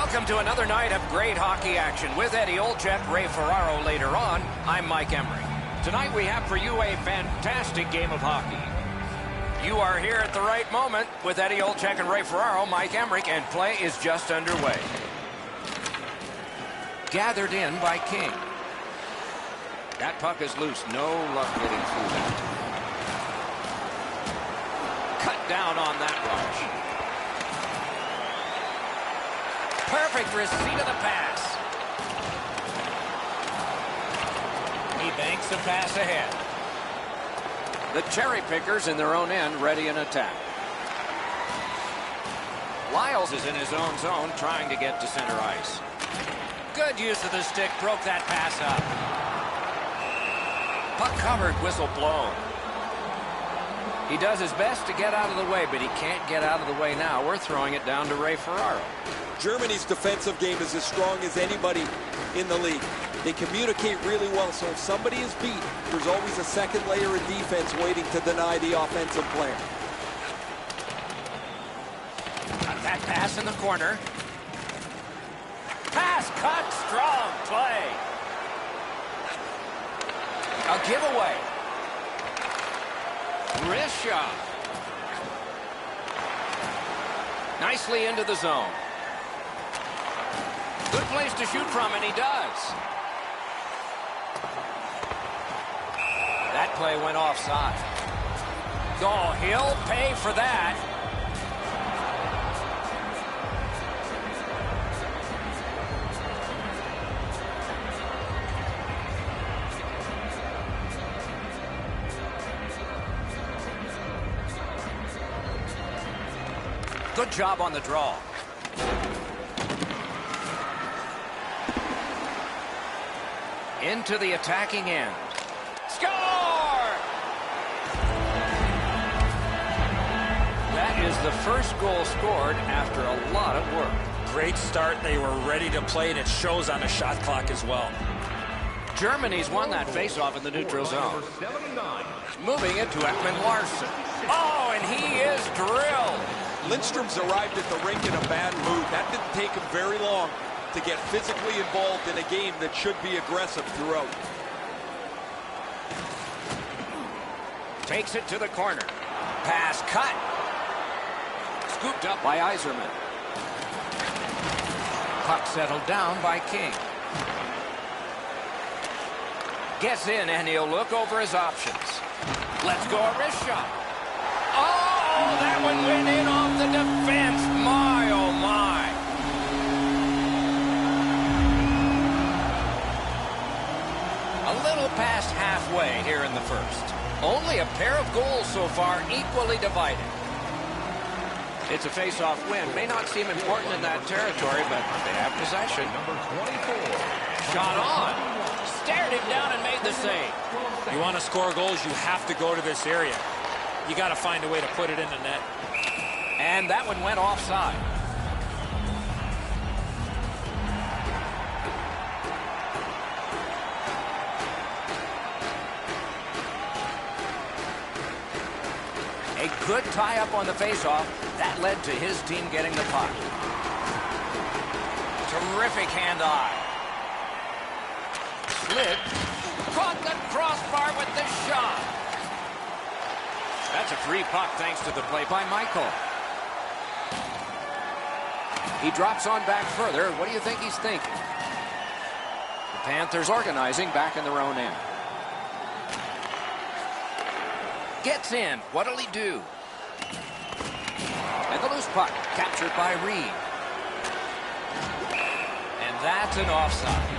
Welcome to another night of great hockey action with Eddie Olczyk, Ray Ferraro later on. I'm Mike Emery. Tonight we have for you a fantastic game of hockey. You are here at the right moment with Eddie Olczyk and Ray Ferraro, Mike Emery, and play is just underway. Gathered in by King. That puck is loose. No luck getting through that. Cut down on that rush. Perfect receipt of the pass. He banks the pass ahead. The cherry pickers in their own end, ready in attack. Lyles is in his own zone, trying to get to center ice. Good use of the stick, broke that pass up. Puck covered, whistle blown. He does his best to get out of the way, but he can't get out of the way now. We're throwing it down to Ray Ferraro. Germany's defensive game is as strong as anybody in the league. They communicate really well, so if somebody is beat, there's always a second layer of defense waiting to deny the offensive player. Got that pass in the corner. Pass cut, strong play. A giveaway. Wrist shot. Nicely into the zone. Good place to shoot from, and he does. That play went offside. Oh, he'll pay for that. Good job on the draw. Into the attacking end. Score! That is the first goal scored after a lot of work. Great start. They were ready to play, and it shows on the shot clock as well. Germany's won that faceoff in the neutral zone. Moving it to Ekman Larsson. Oh, and he is drilled. Lindstrom's arrived at the rink in a bad mood. That didn't take him very long to get physically involved in a game that should be aggressive throughout. Takes it to the corner. Pass cut. Scooped up by Yzerman. Puck settled down by King. Gets in, and he'll look over his options. Let's go, a wrist shot. Oh, that one went in off the defense. My, oh, my. A little past halfway here in the first. Only a pair of goals so far, equally divided. It's a face-off win. May not seem important in that territory, but they have possession. Number 24. Shot on. Stared him down and made the save. You want to score goals, you have to go to this area. You got to find a way to put it in the net. And that one went offside. A good tie-up on the face-off. That led to his team getting the puck. Terrific hand-eye. Slid. Caught the crossbar with the shot. That's a free puck thanks to the play by Michael. He drops on back further. What do you think he's thinking? The Panthers organizing back in their own end. Gets in. What'll he do? And the loose puck captured by Reed. And that's an offside.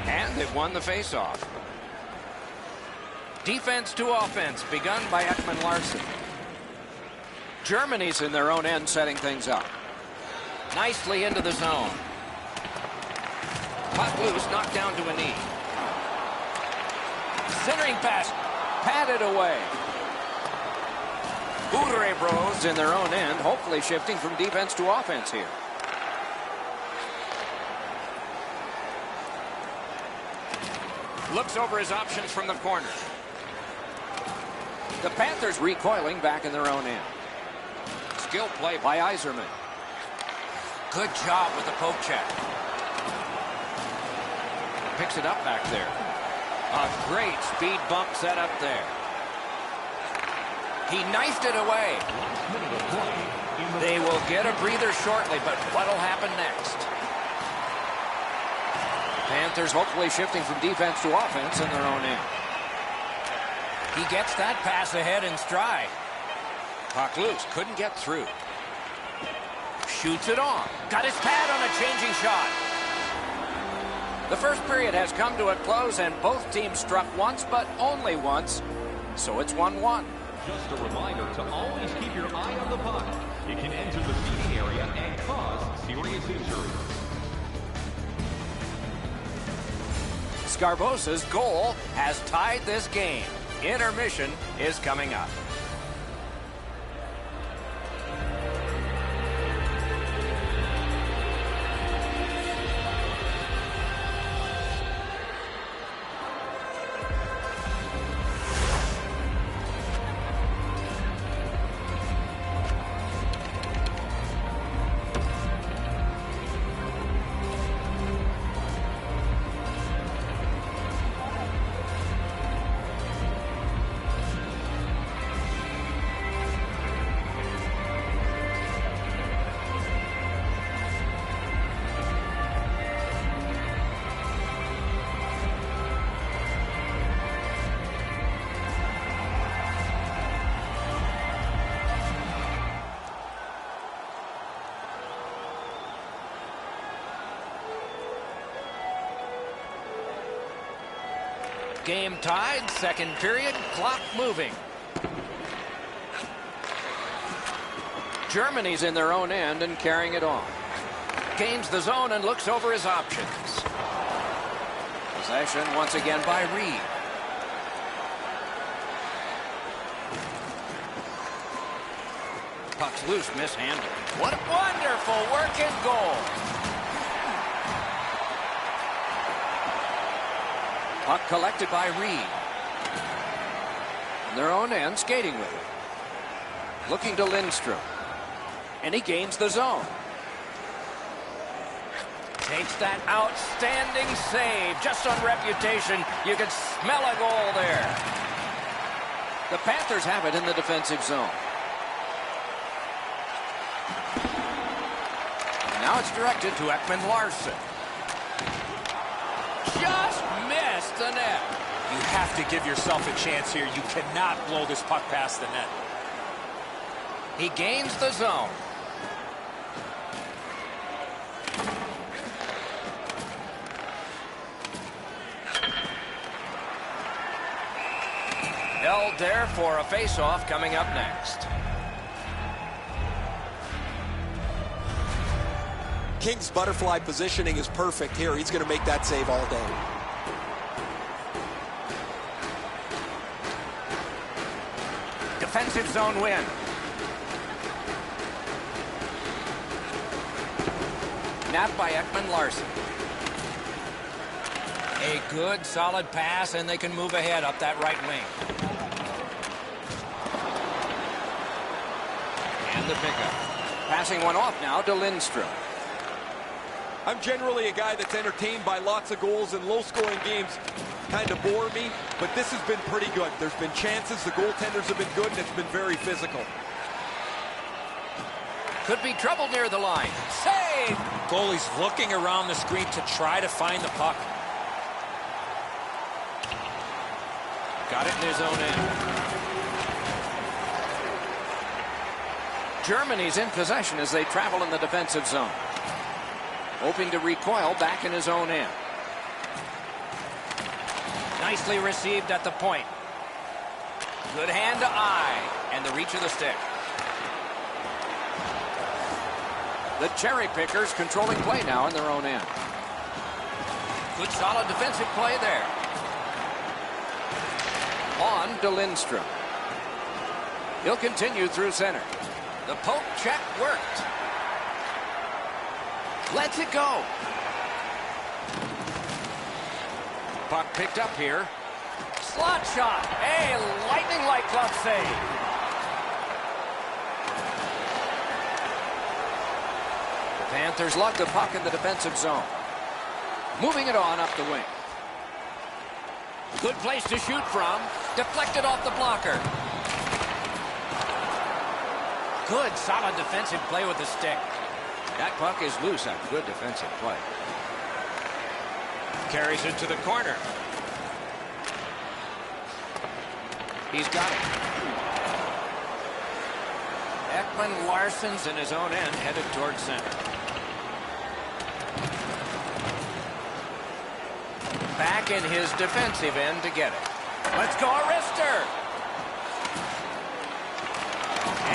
And they've won the faceoff. Defense to offense, begun by Ekman Larsson. Germany's in their own end, setting things up. Nicely into the zone. Puck loose, knocked down to a knee. Centering pass, patted away. Udre Bros in their own end, hopefully shifting from defense to offense here. Looks over his options from the corner. The Panthers recoiling back in their own end. Skill play by Yzerman. Good job with the poke check. Picks it up back there. A great speed bump set up there. He knifed it away. They will get a breather shortly, but what'll happen next? Panthers hopefully shifting from defense to offense in their own end. He gets that pass ahead in stride. Puck loose, couldn't get through. Shoots it on. Got his pad on a changing shot. The first period has come to a close, and both teams struck once, but only once. So it's 1-1. Just a reminder to always keep your eye on the puck. It can enter the feeding area and cause serious injury. Scarbosa's goal has tied this game. Intermission is coming up. Game tied, second period, clock moving. Germany's in their own end and carrying it on. Gains the zone and looks over his options. Possession once again by Reed. Puck's loose, mishandled. What a wonderful work and goal. Puck collected by Reed. In their own end, skating with it. Looking to Lindstrom. And he gains the zone. Takes that outstanding save. Just on reputation, you can smell a goal there. The Panthers have it in the defensive zone. And now it's directed to Ekman-Larsson. Just missed the net. You have to give yourself a chance here. You cannot blow this puck past the net. He gains the zone. Held there for a face-off coming up next. King's butterfly positioning is perfect here. He's going to make that save all day. Defensive zone win. Napped by Ekman-Larsson. A good, solid pass, and they can move ahead up that right wing. And the pickup. Passing one off now to Lindstrom. I'm generally a guy that's entertained by lots of goals, and low-scoring games kind of bore me, but this has been pretty good. There's been chances, the goaltenders have been good, and it's been very physical. Could be trouble near the line. Save! Goalie's looking around the screen to try to find the puck. Got it in his own end. Germany's in possession as they travel in the defensive zone. Hoping to recoil back in his own end. Nicely received at the point. Good hand to eye and the reach of the stick. The cherry pickers controlling play now in their own end. Good solid defensive play there. On to Lindstrom. He'll continue through center. The poke check worked. Lets it go. Puck picked up here. Slot shot. A lightning-like glove save. The Panthers lug the puck in the defensive zone. Moving it on up the wing. Good place to shoot from. Deflected off the blocker. Good, solid defensive play with the stick. That puck is loose. A good defensive play. Carries it to the corner. He's got it. Ekman Larsson's in his own end, headed towards center. Back in his defensive end to get it. Let's go, a wrister!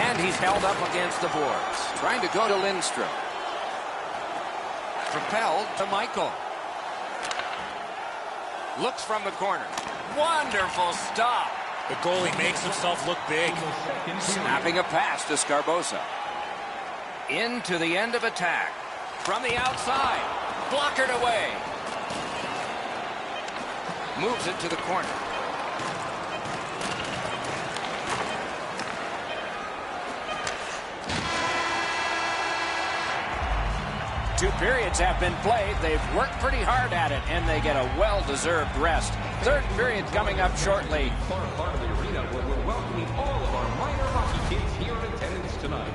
And he's held up against the boards. Trying to go to Lindstrom. Propelled to Michael. Looks from the corner. Wonderful stop. The goalie makes himself look big. Snapping a pass to Scarbosa. Into the end of attack. From the outside. Blockered away. Moves it to the corner. Two periods have been played. They've worked pretty hard at it, and they get a well-deserved rest. Third period coming up shortly. Far part of the arena where we're welcoming all of our minor hockey kids here in attendance tonight.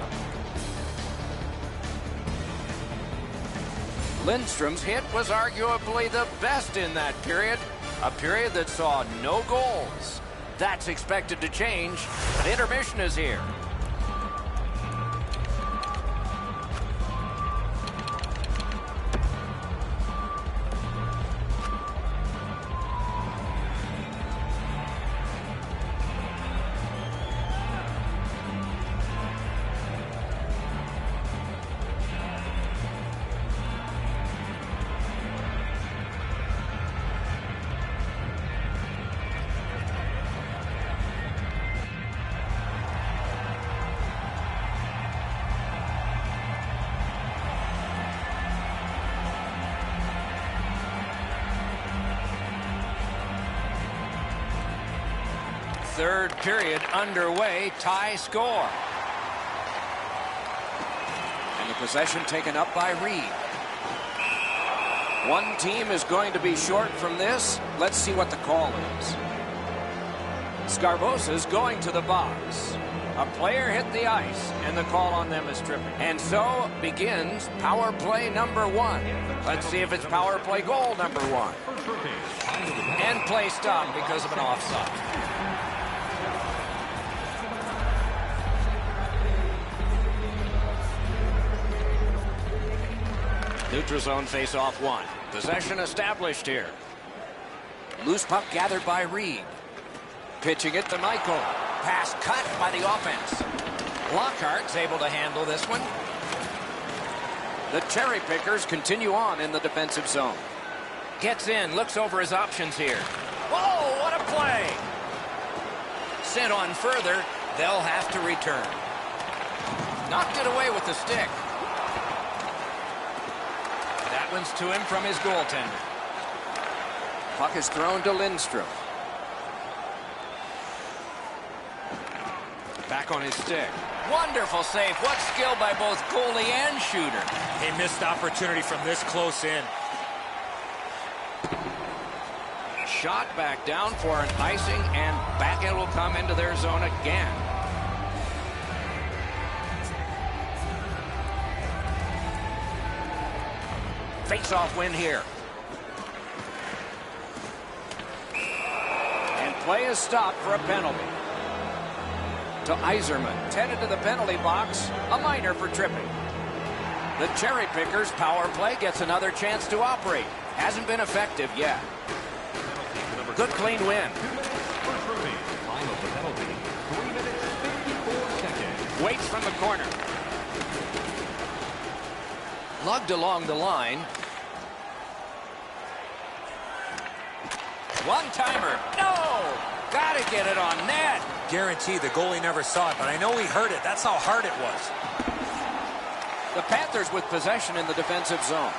Lindstrom's hit was arguably the best in that period. A period that saw no goals. That's expected to change. An intermission is here. Third period underway, tie score. And the possession taken up by Reed. One team is going to be short from this. Let's see what the call is. Scarbosa's going to the box. A player hit the ice, and the call on them is tripping. And so begins power play number one. Let's see if it's power play goal number one. And play stopped because of an offside. Neutral zone face-off one. Possession established here. Loose puck gathered by Reed. Pitching it to Michael. Pass cut by the offense. Lockhart's able to handle this one. The cherry pickers continue on in the defensive zone. Gets in, looks over his options here. Whoa, what a play! Sent on further, they'll have to return. Knocked it away with the stick. That one's to him from his goaltender. Puck is thrown to Lindstrom. Back on his stick. Wonderful save. What skill by both goalie and shooter. A missed opportunity from this close in. Shot back down for an icing, and back it will come into their zone again. Face-off win here. And play is stopped for a penalty. To Yzerman, headed to the penalty box, a minor for tripping. The cherry pickers power play gets another chance to operate. Hasn't been effective yet. Good clean win. Time of the penalty, 3 minutes, 54 seconds. Waits from the corner. Lugged along the line. One-timer. No! Gotta get it on net. Guaranteed the goalie never saw it, but I know he heard it. That's how hard it was. The Panthers with possession in the defensive zone.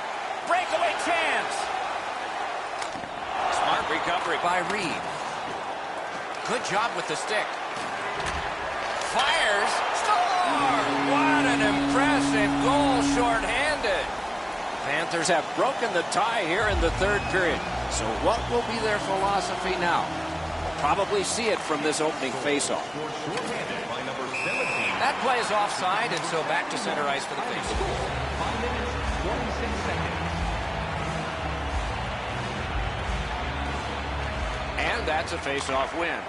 Breakaway chance. Smart Recovery by Reed. Good job with the stick. Fires. Score! What an impressive goal shorthanded. Panthers have broken the tie here in the third period. So what will be their philosophy now? We'll probably see it from this opening faceoff. That play is offside, and so back to center ice for the faceoff. 5 minutes, 26 seconds. And that's a face-off win.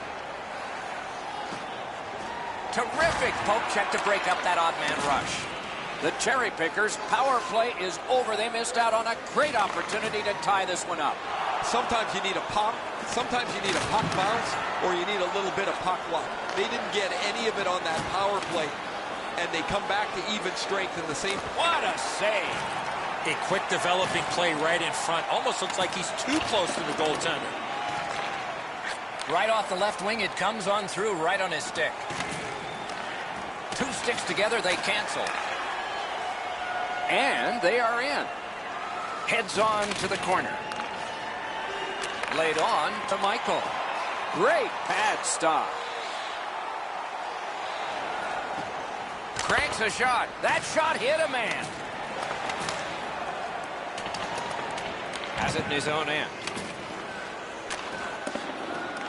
Terrific poke check to break up that odd man rush. The Cherry Pickers' power play is over. They missed out on a great opportunity to tie this one up. Sometimes you need a pop, sometimes you need a puck bounce, or you need a little bit of puck luck. They didn't get any of it on that power play, and they come back to even strength in the same. What a save! A quick developing play right in front. Almost looks like he's too close to the goaltender. Right off the left wing, it comes on through right on his stick. Two sticks together, they cancel. And they are in. Heads on to the corner. Laid on to Michael. Great pad stop. Cranks a shot. That shot hit a man. Has it in his own end.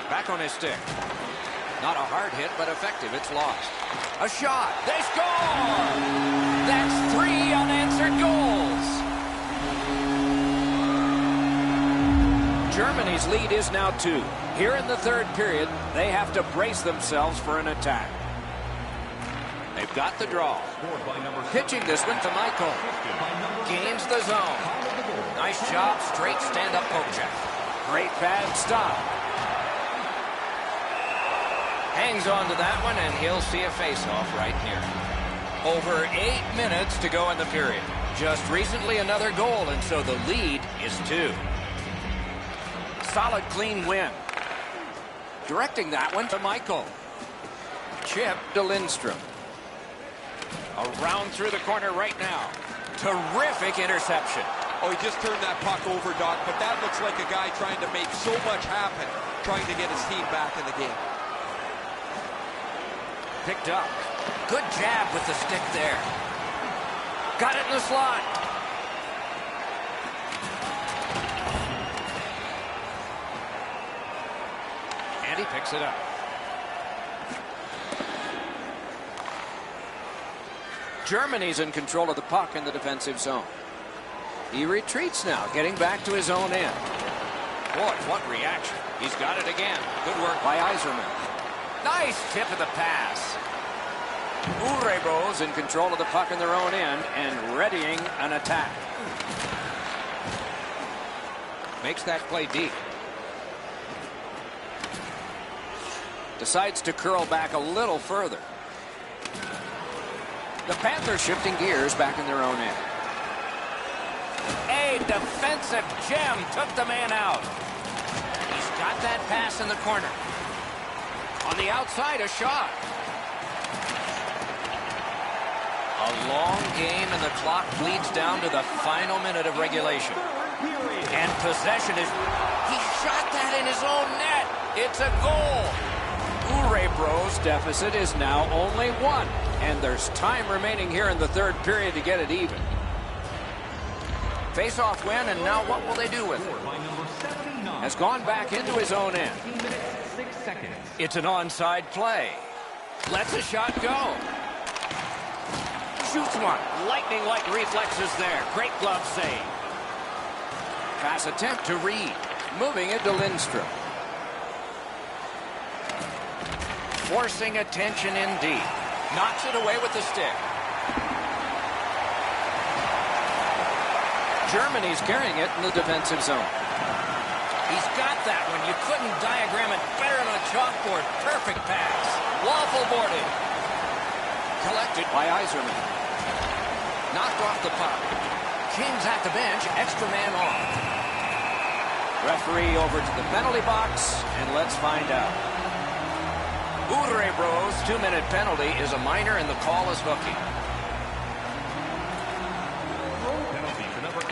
Back on his stick. Not a hard hit, but effective. It's lost. A shot. They score! That's 3 unanswered goals. Germany's lead is now 2. Here in the third period, they have to brace themselves for an attack. They've got the draw. Pitching this one to Michael. Gains the zone. Nice job. Straight stand-up poke check. Great pad stop. Hangs on to that one, and he'll see a face-off right here. Over 8 minutes to go in the period. Just recently another goal, and so the lead is 2. Solid, clean win. Directing that one to Michael. Chip to Lindstrom. Around through the corner right now. Terrific interception. Oh, he just turned that puck over, Doc, but that looks like a guy trying to make so much happen, trying to get his team back in the game. Picked up. Good jab with the stick there. Got it in the slot. And he picks it up. Germany's in control of the puck in the defensive zone. He retreats now, getting back to his own end. Boy, what reaction. He's got it again. Good work by Yzerman. Nice tip of the pass. Urebro's in control of the puck in their own end and readying an attack. Makes that play deep. Decides to curl back a little further. The Panthers shifting gears back in their own end. A defensive gem took the man out. He's got that pass in the corner. On the outside, a shot. A long game, and the clock bleeds down to the final minute of regulation. And possession is... He shot that in his own net. It's a goal. Urebro's deficit is now only 1. And there's time remaining here in the third period to get it even. Face-off win, and now what will they do with it? Has gone back into his own end. It's an onside play. Lets a shot go. Shoots one. Lightning-like reflexes there. Great glove save. Pass attempt to Reed. Moving it to Lindstrom. Forcing attention indeed. Knocks it away with the stick. Germany's carrying it in the defensive zone. He's got that one. You couldn't diagram it better than a chalkboard. Perfect pass. Waffle boarded. Collected by Yzerman. Knocked off the puck. Kings at the bench. Extra man off. Referee over to the penalty box, and let's find out. Urebro's 2-minute penalty is a minor, and the call is hooking.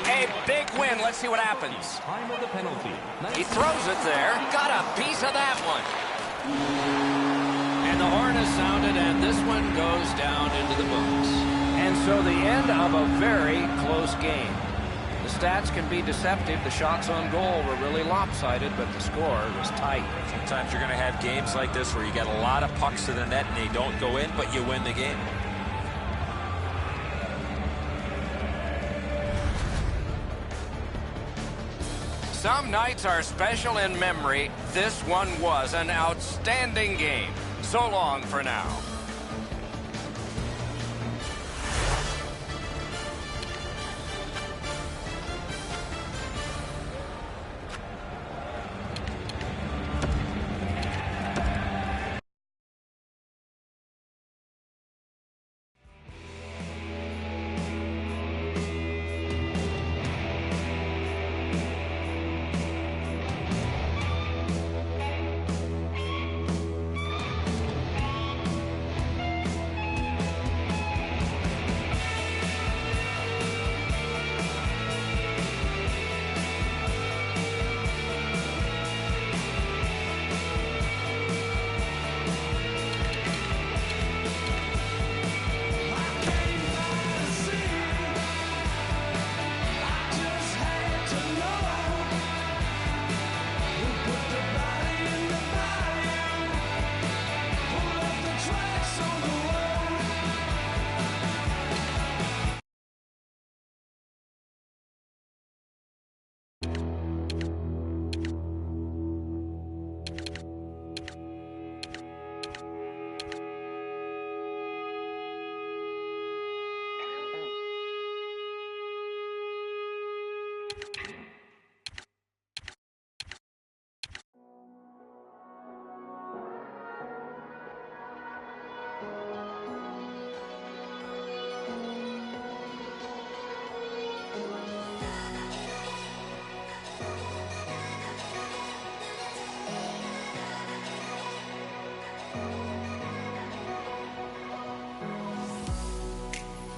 A big win. Let's see what happens. Time of the penalty. He throws it there. Got a piece of that one. And the horn is sounded, and this one goes down into the books. And so the end of a very close game. The stats can be deceptive. The shots on goal were really lopsided, but the score was tight. Sometimes you're going to have games like this where you get a lot of pucks to the net and they don't go in, but you win the game. Some nights are special in memory. This one was an outstanding game. So long for now.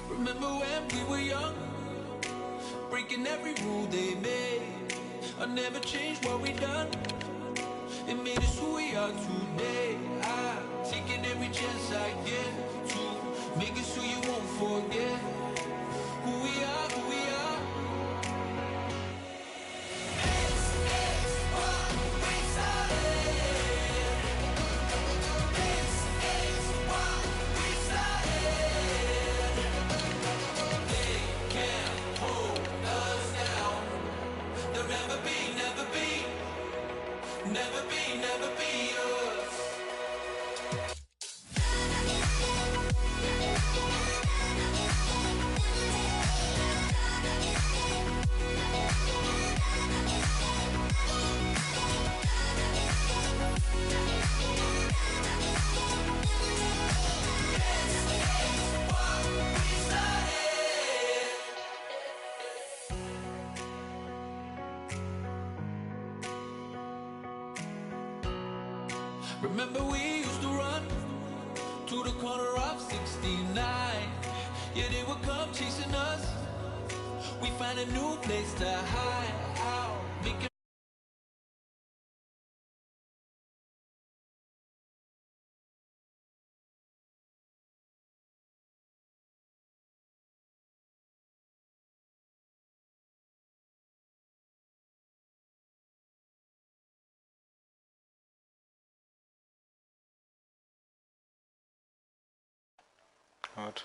Remember when we were young, breaking every rule they made. I never changed what we done. It made us who we are today. I'm taking every chance I get to make it so you won't forget who we are, who we are. Remember we used to run to the corner of 69. Yeah, they would come chasing us. We find a new place to hide out. Make it Gut.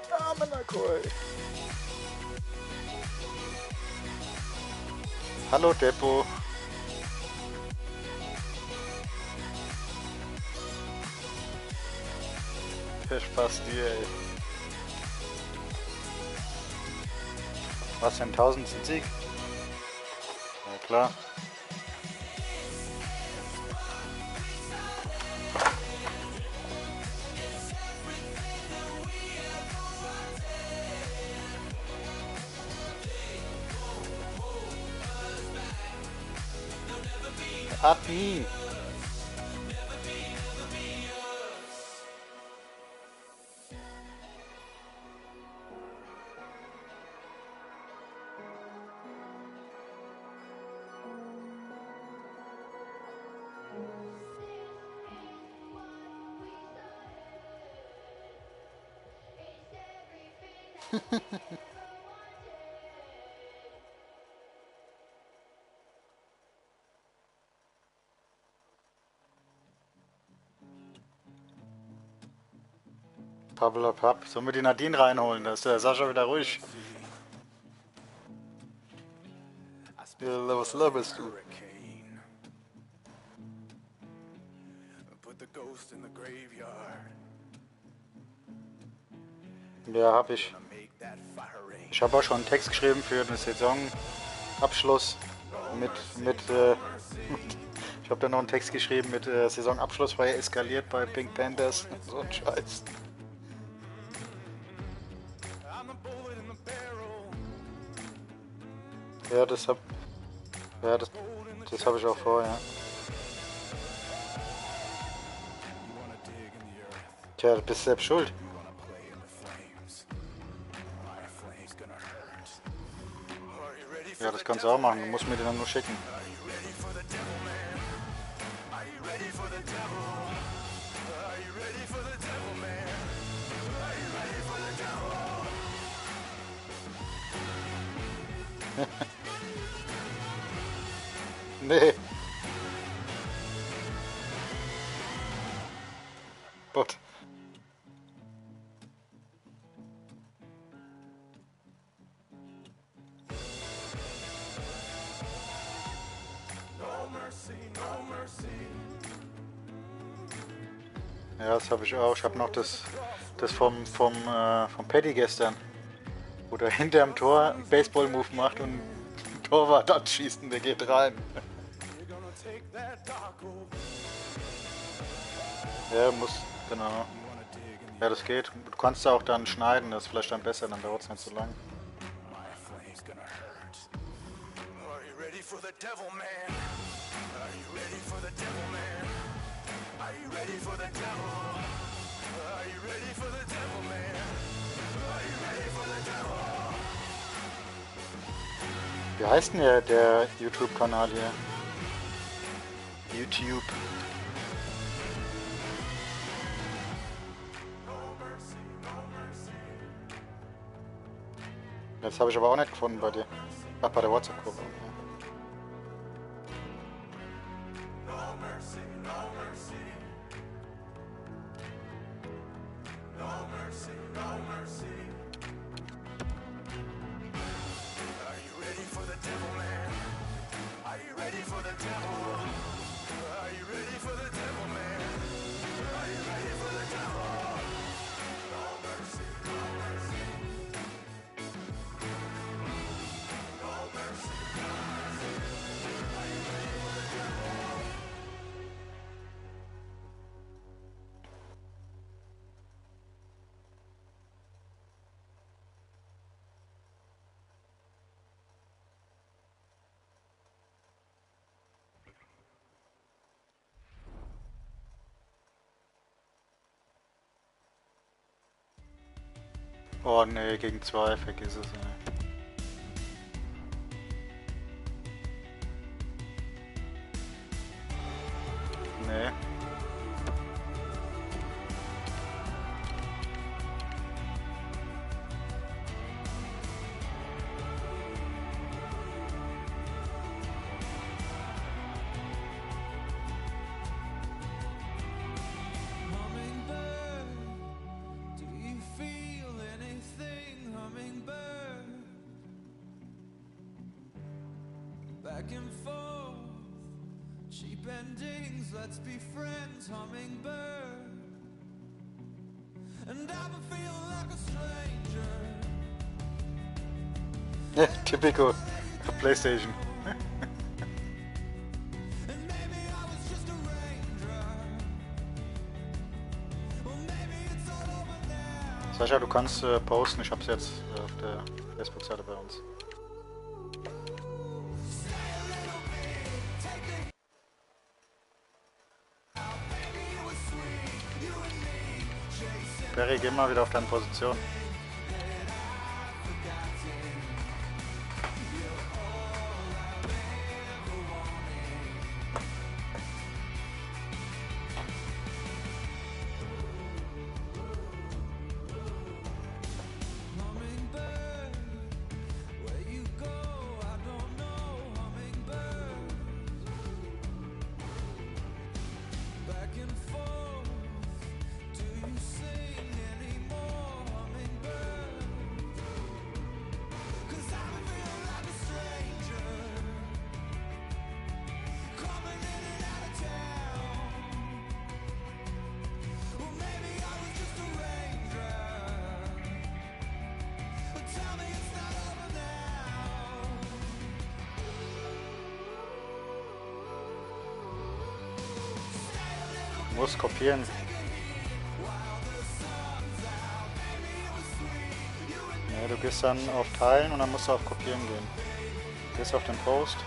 Damenalkohol. Hallo Depot. Der Spaß dir, ey. Was denn 1000 Sieg? Na klar. Admin. Pavel Papp. Sollen wir die Nadine reinholen? Da ist der Sascha wieder ruhig. Ja, was laberst du? Ja, hab ich. Ich habe auch schon einen Text geschrieben für den Saisonabschluss ich habe da noch einen Text geschrieben mit Saisonabschluss war ja eskaliert bei Pink Panthers. So ein Scheiß. Ja, das habe ich auch vor, ja. Tja, du bist selbst schuld. Ja, das kannst du auch machen. Du musst mir den dann nur schicken. Nee. Bot. Ja, das habe ich auch. Ich habe noch das vom Paddy gestern, wo der hinterm Tor einen Baseball-Move macht und ein Torwart abschießt und der geht rein. Ja, genau. Ja, das geht. Du kannst auch dann schneiden, das ist vielleicht dann besser, dann dauert es nicht so lang. Wie heißt denn der YouTube-Kanal hier? YouTube. Das habe ich aber auch nicht gefunden bei dir. Ach, bei der WhatsApp-Gruppe. Okay. Oh ne, gegen 2, vergiss es. Nee. Back and forth, cheap endings, let's be friends, hummingbird. And I've been feeling like a stranger. Ja, typical PlayStation. And maybe I was just a raindrop. Well, maybe it's all over now. Sascha, du kannst posten, ich hab's jetzt auf der Facebook-Seite bei uns. Barry, geh mal wieder auf deine Position. Muss kopieren. Ja, du gehst dann auf Teilen und dann musst du auf Kopieren gehen. Du gehst auf den Post.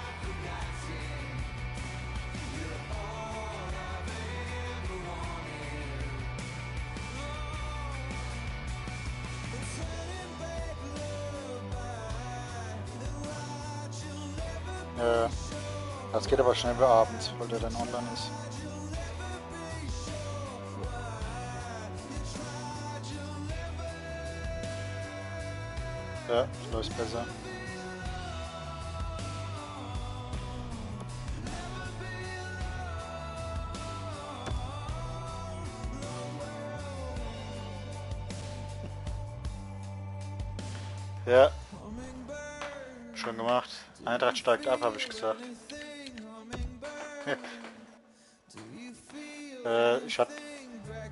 Das geht aber schnell über abends, weil der dann online ist. Ja, das läuft besser. Ja, schon gemacht. Eintracht steigt ab, habe ich gesagt.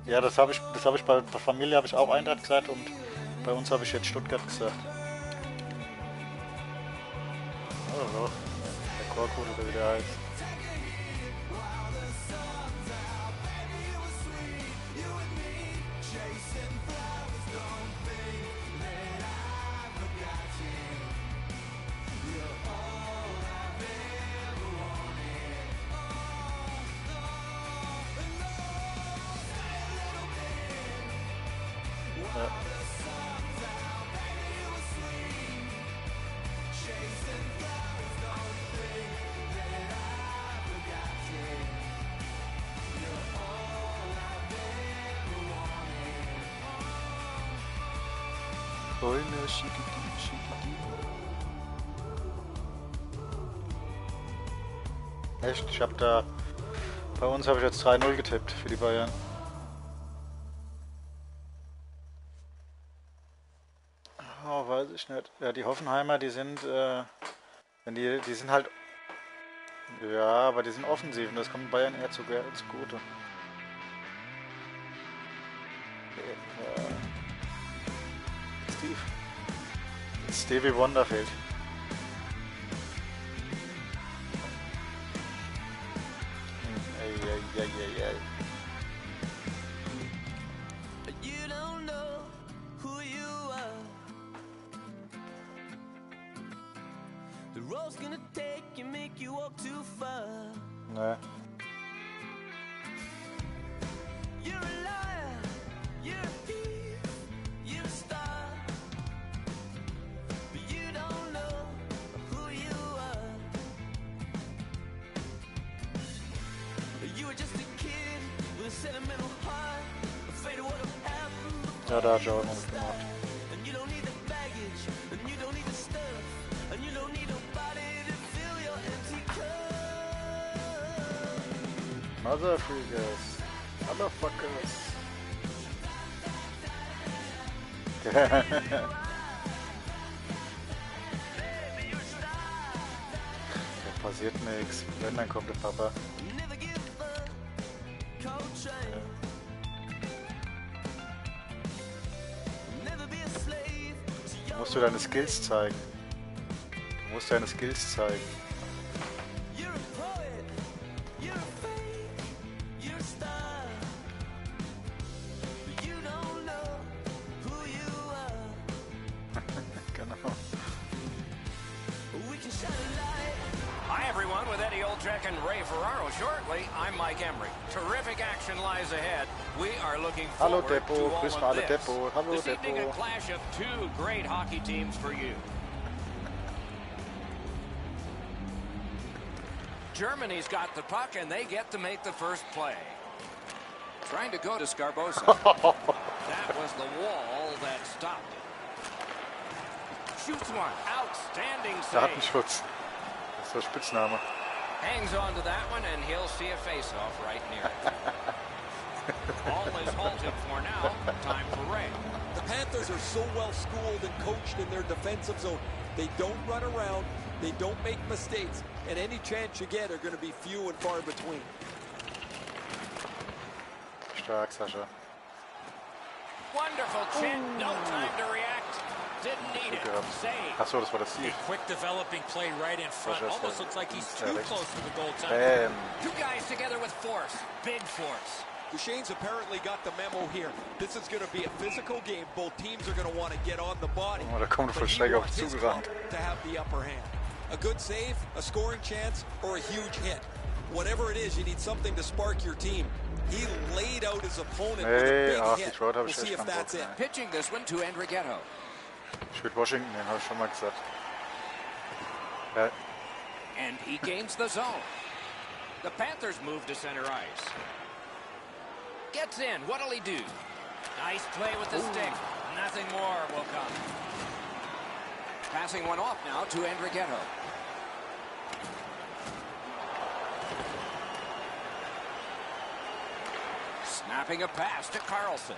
Ja, das habe ich bei der Familie habe ich auch Eintracht gesagt und bei uns habe ich jetzt Stuttgart gesagt. Oh, der Korkut oder wie der heißt. Echt? Ich habe da... Bei uns habe ich jetzt 3-0 getippt für die Bayern. Oh, weiß ich nicht. Ja, die Hoffenheimer, die sind... die sind halt... Ja, aber die sind offensiv und das kommt Bayern eher zugute. Stevie Wonder fehlt. You don't know who you are. The road's gonna take you, make you walk too far. Ne. You're a liar, you're a thief, you're a star. But you don't know who you are. You were just a kid with a sentimental heart, afraid of what'll happen. Ja, da hat er auch noch mitgemacht. And you don't need the baggage, and you don't need the stuff, and you don't need nobody to fill your empty cup. Motherfuckers. Motherfuckers. Da passiert nichts. Wenn, dann kommt der Papa. Never give up, Coltrane. Never be a slave to your Musst du deine Skills zeigen. Du musst deine Skills zeigen. You're a poet, you're a fake, you're a star. But you don't know who you are. Genau. We can shine a light. Hi, everyone, with Eddie Olczyk and Ray Ferraro shortly. I'm Mike Emery. Terrific action lies ahead. We are looking Hallo forward Depot, to all grüß of mal alle this. Depot. Hallo This evening, a Depot. clash of two great hockey teams for you. Germany's got the puck, and they get to make the first play. Trying to go to Scarbosa. That was the wall that stopped it. Shoots one. Outstanding save. Datenschutz. Das ist der Spitzname. Hangs on to that one, and he'll see a face-off right near it. All is halted for now. Time for Ray. The Panthers are so well schooled and coached in their defensive zone. They don't run around, they don't make mistakes, and any chance you get are going to be few and far between. Stark, Sascha. Wonderful chip. No time to react. Didn't need it. Save. Achso, das war das Ziel. Quick developing play right in front. Just Almost looks like he's too rechts. close to the goaltender. Two guys together with force. Big force. Duchesne's apparently got the memo here. This is going to be a physical game. Both teams are going to want to get on the body. Oh, da kommt But he Vollstrecker auf wants his zugerannt. club to have the upper hand. A good save, a scoring chance, or a huge hit. Whatever it is, you need something to spark your team. He laid out his opponent with a big hit. We'll see if that's it. Pitching this one to Enriquetto. Spielt Washington, den habe ich schon mal gesagt. Ja, And he gains the zone. The Panthers move to center ice. Gets in. What'll he do? Nice play with the stick. Nothing more will come. Passing one off now to Enriquetto. Snapping a pass to Carlson.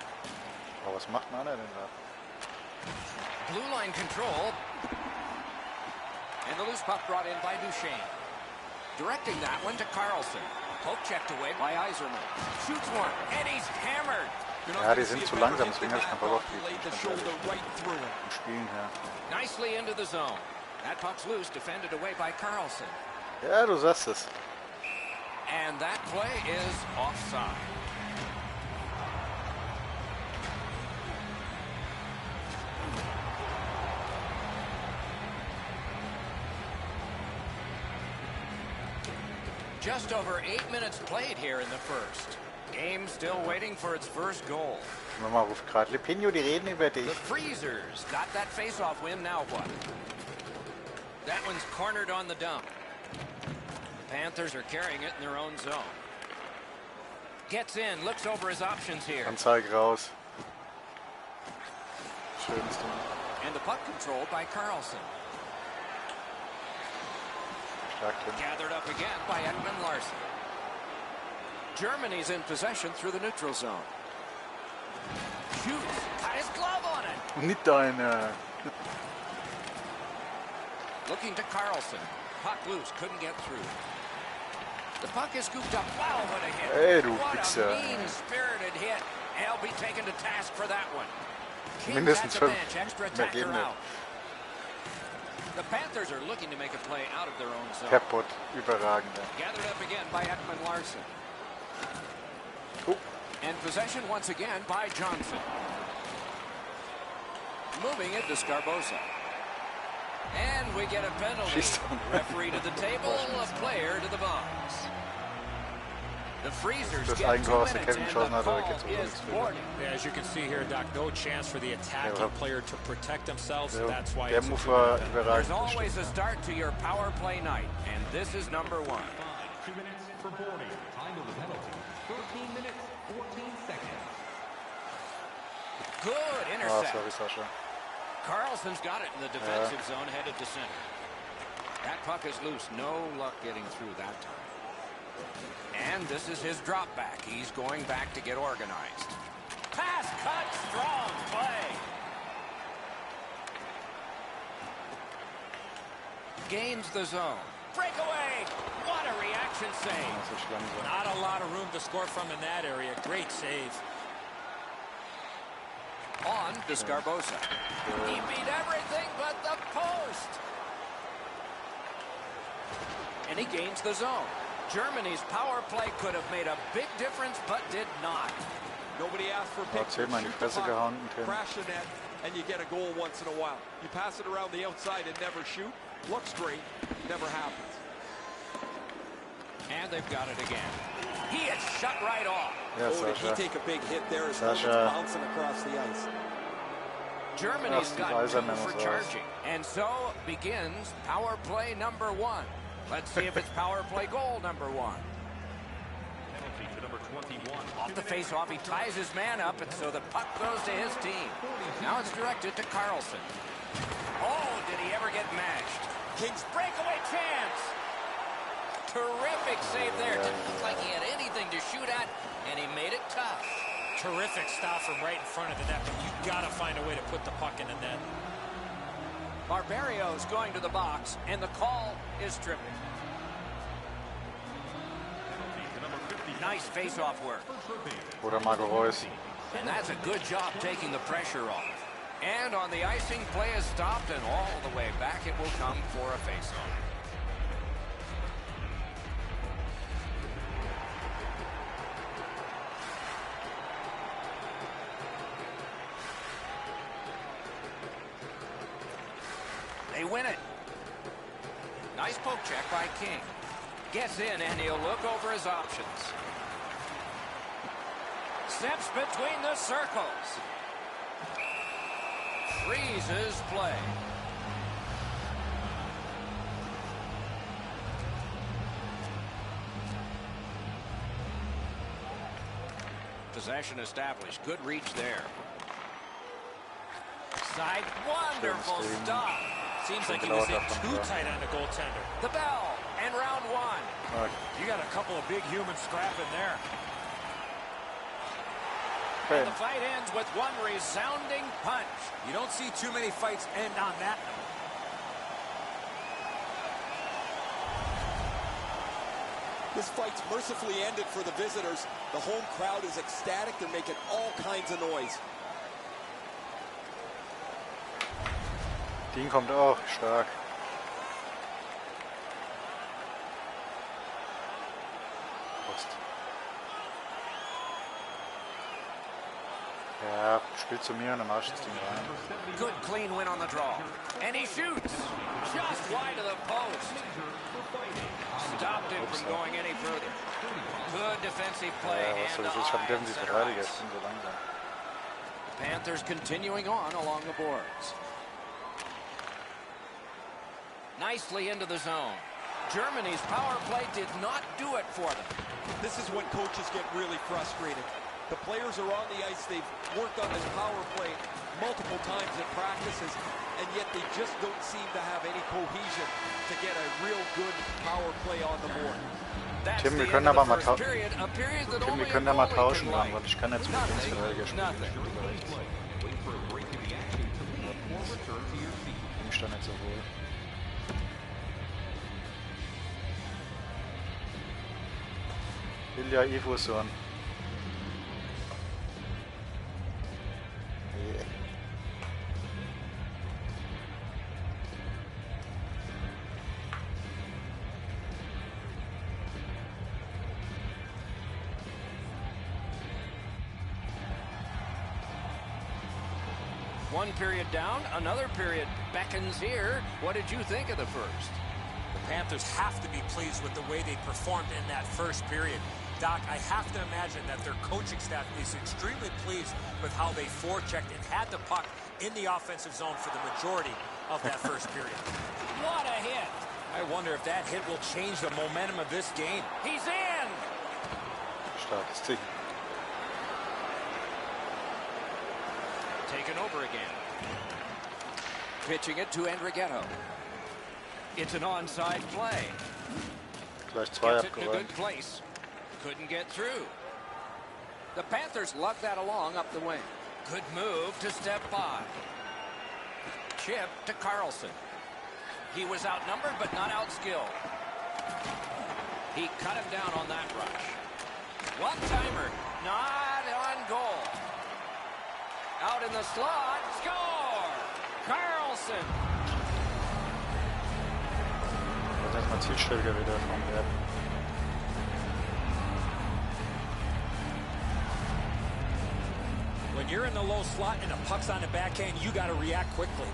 aber was macht Nana denn da? Blue line control. And the loose puck brought in by Duchesne. Directing that one to Carlson. Poke checked away by Eiserman. Shoots one, and he's hammered. Ja, die sind zu langsam, deswegen habe ich keinen Bock auf die Laid the shoulder right through him. vom Spielen her. Nicely into the zone. That puck's loose, defended away by Carlson. Ja, du sagst es. And that play is offside. Just over 8 minutes played here in the first. Game still waiting for its first goal. Mama ruft gerade, Lepinho, die reden über dich. The Freezers got that face-off win, now what? That one's cornered on the dump. Panthers are carrying it in their own zone. Gets in, looks over his options here. Anzeige raus. Schönes Ding. And the puck controlled by Carlson. Stark drin. Gathered up again by Ekman Larson. Germany's in possession through the neutral zone. Shoots, got his glove on it. Nicht deine. Looking to Carlson. Puck loose, couldn't get through. The puck is scooped up. Wow, what a hit. Hey, du What Wichser. a mean-spirited hit. He'll be taken to task for that one. Kings Mindestens at the 5 bench, extra mehr attacker geben wird. out. The Panthers are looking to make a play out of their own zone. Kaputt. Überragend. Gathered up again by Ekman Larson. Oh. And possession once again by Johnson. Moving it to Scarbosa. And we get a penalty. Schießt. Referee to the table, a player to the box. The Freezers Das get 2 Eigentor, was der minutes Kevin and geschossen the hat, aber call geht's sowieso is nichts für. boarding. Yeah, as you can see here, Doc, no chance for the attacking Ja, player to protect themselves. Der, That's why der it's a Move 2 war minute. überragend. There's das always stimmt, a start to your power play night, and this is number 1. 2 minutes for boarding. Time of the penalty, 13 minutes, 14 seconds. Good ja. Ah, intercept. sorry, Sascha. Carlson's got it in the defensive zone, headed to center. That puck is loose. No luck getting through that time. And this is his drop back. He's going back to get organized. Pass cut, strong play. Gains the zone. Breakaway. What a reaction save. Das ist langsam. Not a lot of room to score from in that area. Great save. On to Scarbosa. He beat everything but the post. And he gains the zone. Germany's power play could have made a big difference, but did not. Nobody asked for Oh, pictures. 10-mal in die Shoot the Fresse puck, gehauen und hin. crash the net, and you get a goal once in a while. You pass it around the outside and never shoot. Looks great. Never happens. And they've got it again. He is shut right off. Ja, Oh, did he Sascha. take a big hit there as Sasha Sascha. bouncing across the ice. Germany's Ach, die got Weiser 2 Memos for raus. charging. And so begins power play number 1. Let's see if it's power play goal number 1. Penalty to number 21. Off the face-off, he ties his man up, and so the puck goes to his team. Now it's directed to Carlson. Oh, did he ever get mashed? Kings Breakaway chance! Terrific save there. Didn't look like he had anything to shoot at, and he made it tough. Terrific stop from right in front of the net, but you've got to find a way to put the puck in the net. Barberio's going to the box, and the call is tripping. Penalty to number 50. Nice face-off work. Oder Marco Reus. And that's a good job taking the pressure off. And on the icing, play is stopped, and all the way back it will come for a face-off. They win it. Nice poke check by King. Gets in and he'll look over his options. Steps between the circles. Freezes play. Possession established. Good reach there. Side, wonderful stop. Seems like he was in too tight on the goaltender. The bell and round one. You got a couple of big humans scrapping there. And the fight ends with one resounding punch. You don't see too many fights end on that note. This fight's mercifully ended for the visitors. The home crowd is ecstatic. They're making all kinds of noise. Ding kommt auch stark. Prost. Ja, spielt zu mir und dann marsch das Ding rein. Good clean win on the draw. And he shoots. Just wide of the post. Stopped him from going any further. Good defensive play. Ja, was soll ich habe defensiv Verteidiger, ich bin so langsam. The Panthers continuing on along the boards. Nicely into the zone. Germany's power play did not do it for them. This is when coaches get really frustrated. The players are on the ice. They've worked on this power play multiple times in practices, and yet they just don't seem to have any cohesion to get a real good power play on the board. Tim, wir können aber mal tauschen. Tim, wir können da mal tauschen, weil ich kann jetzt mit Linksverteidiger spielen. Ich stand nicht so wohl. Ilja Ifuson. Yeah. One period down, another period beckons here. What did you think of the first? The Panthers have to be pleased with the way they performed in that first period. Doc, I have to imagine that their coaching staff is extremely pleased with how they forechecked and had the puck in the offensive zone for the majority of that first period. What a hit! I wonder if that hit will change the momentum of this game. He's in! Starkes Ding. Taken over again. Pitching it to Andrighetto. It's an onside play. Gleich zwei Gets it in a good place. Couldn't get through. The Panthers luck that along up the wing. Good move to step by. Chip to Carlson. He was outnumbered but not outskilled. He cut him down on that rush. One-timer, not on goal. Out in the slot, score! Carlson! Da ist mal zielstrebiger wieder von werden. When you're in the low slot and a puck's on the backhand, you got to react quickly.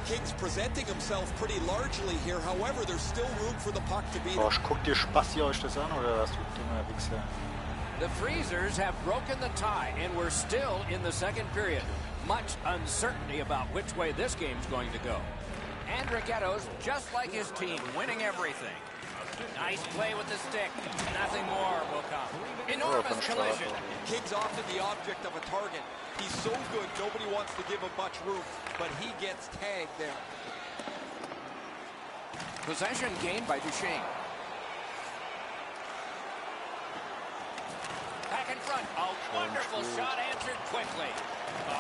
King's presenting himself pretty largely here. However, there's still room for the puck to beat him. Boah, guckt ihr Spasti euch das an, oder was, du dummer Wichser? The Freezers have broken the tie, and we're still in the second period. Much uncertainty about which way this game's going to go. Andrighetto's just like his team, winning everything. Nice play with the stick. Nothing more will come. Enormous collision. King's often the object of a target. He's so good, nobody wants to give him much room, but he gets tagged there. Possession gained by Duchesne. Back in front. A wonderful shot answered quickly.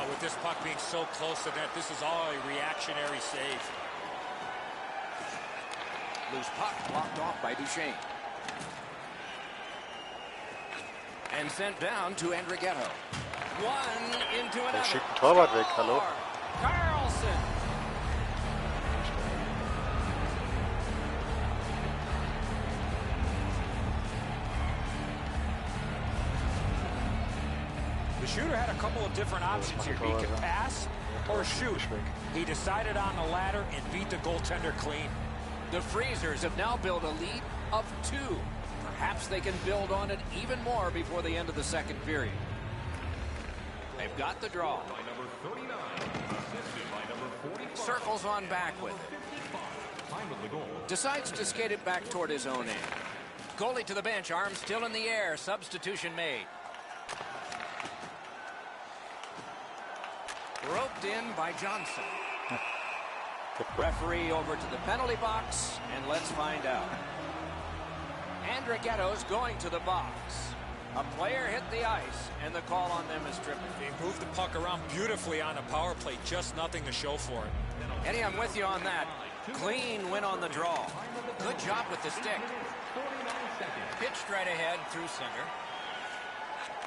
With this puck being so close to net, this is all a reactionary save. Loose puck blocked off by Duchesne. And sent down to Andrighetto. One into another. Der schickt einen Torwart weg, hallo? Carlson. shooter had a couple of different options here. He could pass or shoot. He decided on the latter and beat the goaltender clean. The Freezers have now built a lead of 2. Perhaps they can build on it even more before the end of the second period. They've got the draw. By number 39, assisted by number 45. Circles on back with it. Time of the goal. Decides to skate it back toward his own end. Goalie to the bench, arm still in the air. Substitution made. Roped in by Johnson. Referee over to the penalty box, and let's find out. Andrighetto's going to the box. A player hit the ice, and the call on them is tripping. They moved the puck around beautifully on a power play. Just nothing to show for it. Eddie, I'm with you on that. Clean win on the draw. Good job with the stick. Pitched right ahead through center.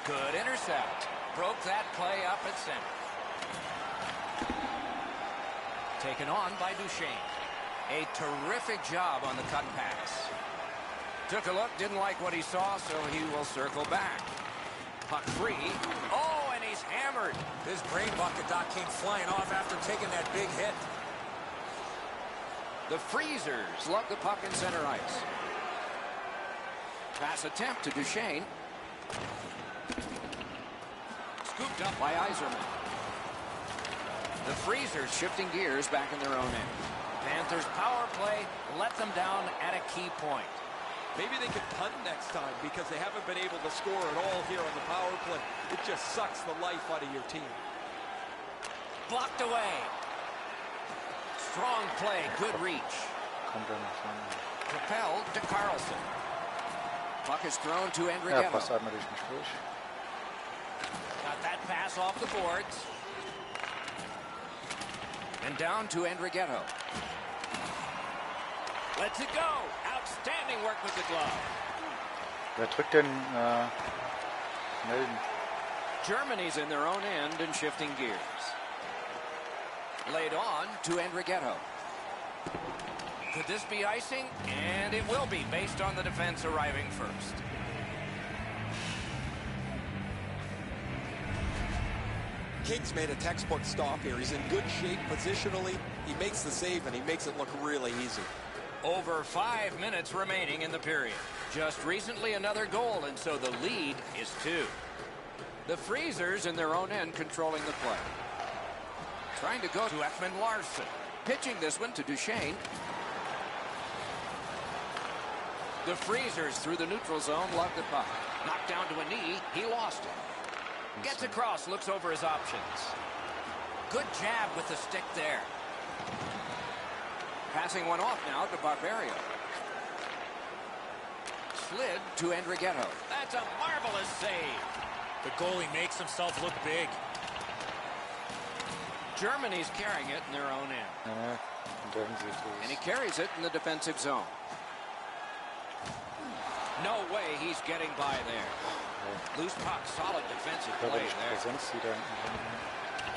Good intercept. Broke that play up at center. Taken on by Duchesne. A terrific job on the cut pass. Took a look, didn't like what he saw, so he will circle back. Puck free. Oh, and he's hammered. His brain bucket, Doc, came flying off after taking that big hit. The Freezers lug the puck in center ice. Pass attempt to Duchesne. Scooped up by Yzerman. The Freezers shifting gears back in their own end. Panthers power play let them down at a key point. Maybe they could punt next time because they haven't been able to score at all here on the power play. It just sucks the life out of your team. Blocked away. Strong play, good reach. Propelled to Carlson. Puck is thrown to Andrighetto. Got that pass off the boards. And down to Andrighetto. Lets it go. Outstanding work with the glove. Wer drückt denn melden? Germany's in their own end and shifting gears. Laid on to Andrighetto. Could this be icing? And it will be based on the defense arriving first. King's made a textbook stop here. He's in good shape positionally. He makes the save, and he makes it look really easy. Over 5 minutes remaining in the period. Just recently another goal, and so the lead is 2. The Freezers in their own end controlling the play. Trying to go to Ekman Larsson. Pitching this one to Duchesne. The Freezers through the neutral zone lug the puck. Knocked down to a knee. He lost it. Gets across, looks over his options. Good jab with the stick there. Passing one off now to Barberio. Slid to Andrighetto. That's a marvelous save. The goalie makes himself look big. Germany's carrying it in their own end. And he carries it in the defensive zone. No way he's getting by there. Loose puck, solid defensive play there.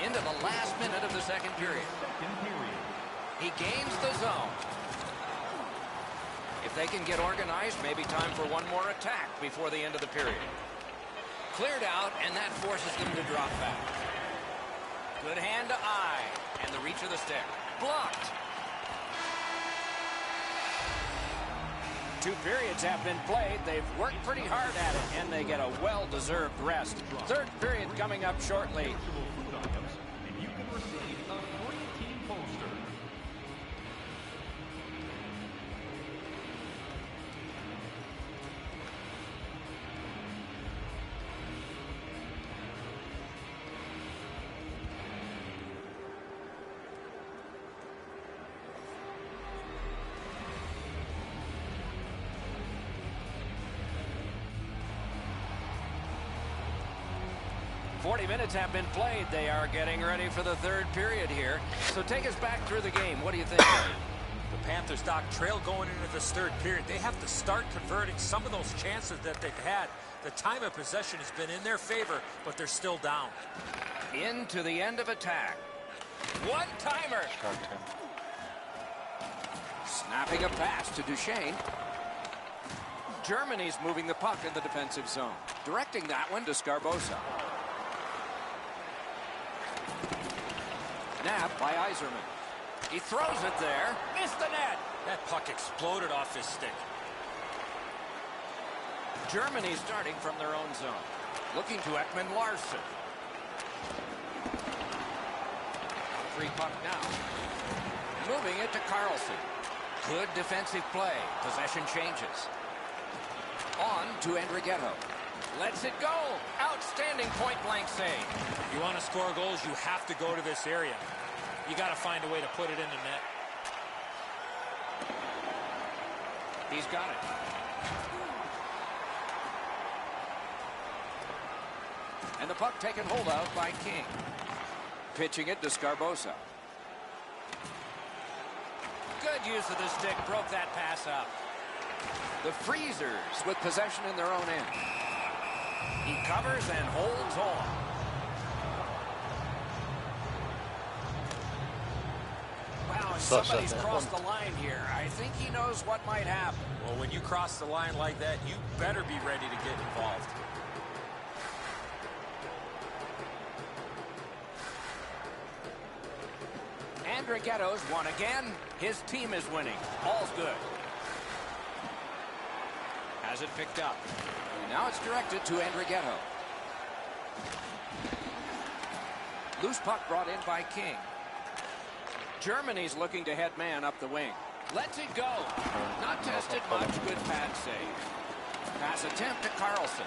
Into the last minute of the second period. He gains the zone. If they can get organized, maybe time for one more attack before the end of the period. Cleared out, and that forces them to drop back. Good hand to eye, and the reach of the stick. Blocked. 2 periods have been played. They've worked pretty hard at it, and they get a well-deserved rest. Third period coming up shortly. And you can receive a free team poster. .40 minutes have been played. They are getting ready for the third period here. So take us back through the game. What do you think, Dave? The Panthers, Doc, trail going into this third period. They have to start converting some of those chances that they've had. The time of possession has been in their favor, but they're still down. Into the end of attack. One-timer. Snapping a pass to Duchesne. Germany's moving the puck in the defensive zone. Directing that one to Scarbosa. Snap by Iserman. He throws it there. Missed the net. That puck exploded off his stick. Germany starting from their own zone. Looking to Ekman Larsson. Free puck now. Moving it to Carlson. Good defensive play. Possession changes. On to Andrighetto. Lets it go. Outstanding point-blank save. You want to score goals, you have to go to this area. You got to find a way to put it in the net. He's got it. And the puck taken hold of by King. Pitching it to Scarbosa. Good use of the stick. Broke that pass up. The Freezers with possession in their own end. He covers and holds on. Wow, somebody's crossed the line here. I think he knows what might happen. Well, when you cross the line like that, you better be ready to get involved. Andrighetto's won again. His team is winning. All's good. Has it picked up. Now it's directed to Andrighetto. Loose puck brought in by King. Germany's looking to head man up the wing. Lets it go. Not tested much. Good pad save. Pass attempt to Carlson.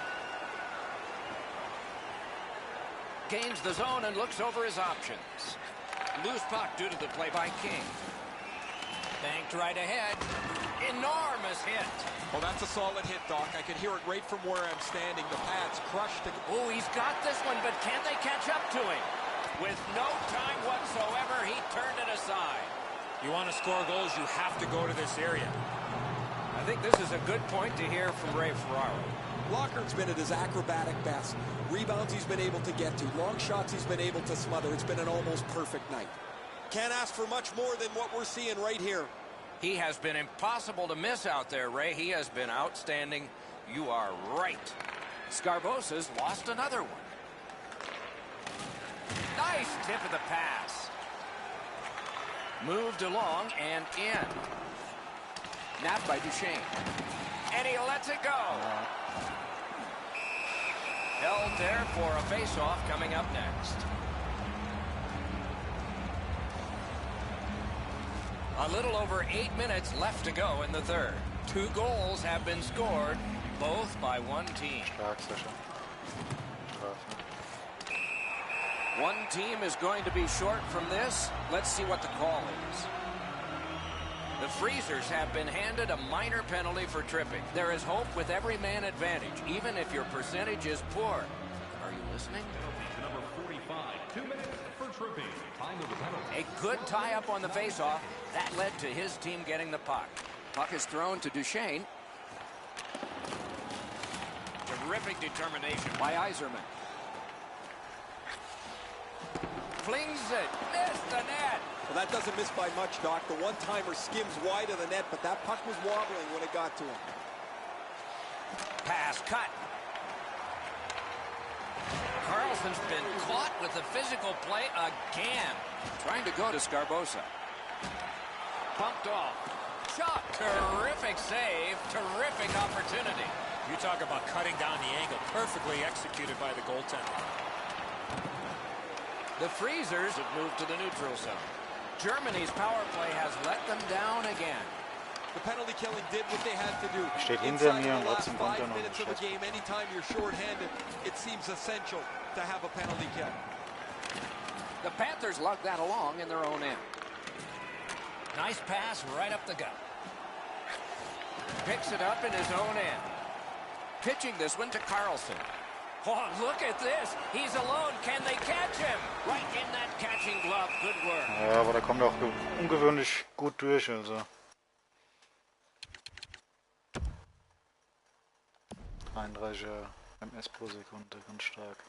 Gains the zone and looks over his options. Loose puck due to the play by King. Banked right ahead. Enormous hit. Well, that's a solid hit, Doc. I can hear it right from where I'm standing. The pads crushed. Oh, he's got this one, but can they catch up to him? With no time whatsoever, he turned it aside. You want to score goals, you have to go to this area. I think this is a good point to hear from Ray Ferraro. Lockhart's been at his acrobatic best. Rebounds he's been able to get to. Long shots he's been able to smother. It's been an almost perfect night. Can't ask for much more than what we're seeing right here. He has been impossible to miss out there, Ray. He has been outstanding. You are right. Scarbosa's lost another one. Nice tip of the pass. Moved along and in. Napped by Duchesne. And he lets it go. Held there for a face-off coming up next. A little over 8 minutes left to go in the third. 2 goals have been scored, both by one team. One team is going to be short from this. Let's see what the call is. The Freezers have been handed a minor penalty for tripping. There is hope with every man advantage, even if your percentage is poor. Are you listening? Number 45, 2 minutes for tripping. Time of the penalty. A good tie-up on the face-off. That led to his team getting the puck. Puck is thrown to Duchesne. Terrific determination by Iserman. Flings it. Missed the net. Well, that doesn't miss by much, Doc. The one-timer skims wide of the net, but that puck was wobbling when it got to him. Pass cut. Carlson's been caught with the physical play again. Trying to go to Scarbosa. Bumped off. Shot. Terrific save. Terrific opportunity. You talk about cutting down the angle. Perfectly executed by the goaltender. The Freezers have moved to the neutral zone. Germany's power play has let them down again. The penalty killing did what they had to do. Steht hinter Inside mir the und last trotzdem kommt 5 noch ein minutes of the Schuss. game, anytime you're short-handed, it seems essential to have a penalty kill. The Panthers lug that along in their own end. Nice pass right up the gut. Picks it up in his own end. Pitching this one to Carlson. Oh, look at this. He's alone. Can they catch him? Right in that catching glove. Good work. Ja, aber da kommt auch ungewöhnlich gut durch, also. 33 ms pro Sekunde, ganz stark.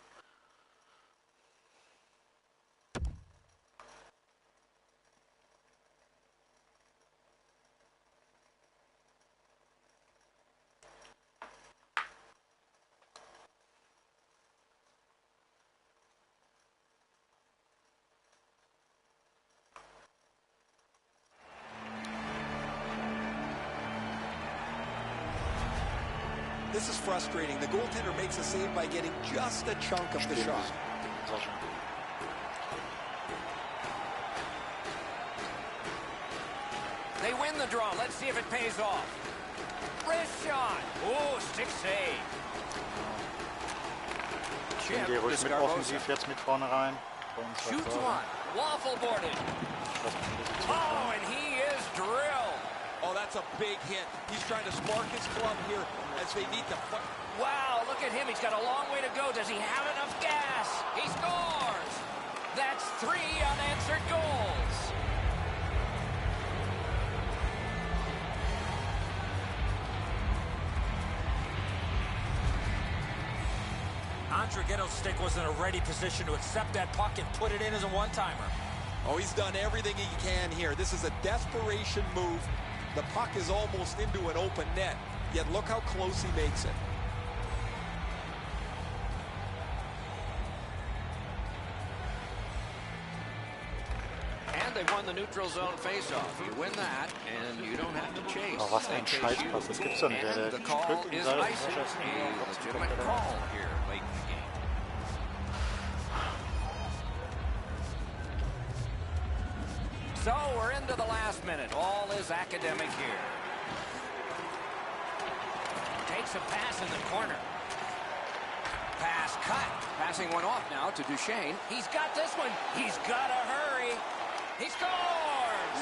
this is frustrating. The goaltender makes a save by getting just a chunk of the shot. They win the draw. Let's see if it pays off. Wrist shot. Oh, stick save. Gehen die ruhig mit offensiv jetzt mit vorne rein. Shoots one. Waffle boarded. Oh, and he is drilled. Oh, that's a big hit. He's trying to spark his club here as they need to... Wow, look at him. He's got a long way to go. Does he have enough gas? He scores. That's 3 unanswered goals. Andrighetto's stick was in a ready position to accept that puck and put it in as a one-timer. Oh, he's done everything he can here. This is a desperation move. The puck is almost into an open net, yet look how close he makes it. And they won the neutral zone faceoff. You win that, and you don't have to chase. Oh, was ein Scheißpass, das gibt's doch nicht. Der drückt ihn da. Legitimate call here late in the game. So we're into the last minute. All is academic here. Takes a pass in the corner. Pass cut. Passing one off now to Duchesne. He's got this one. He's got to hurry. He scores!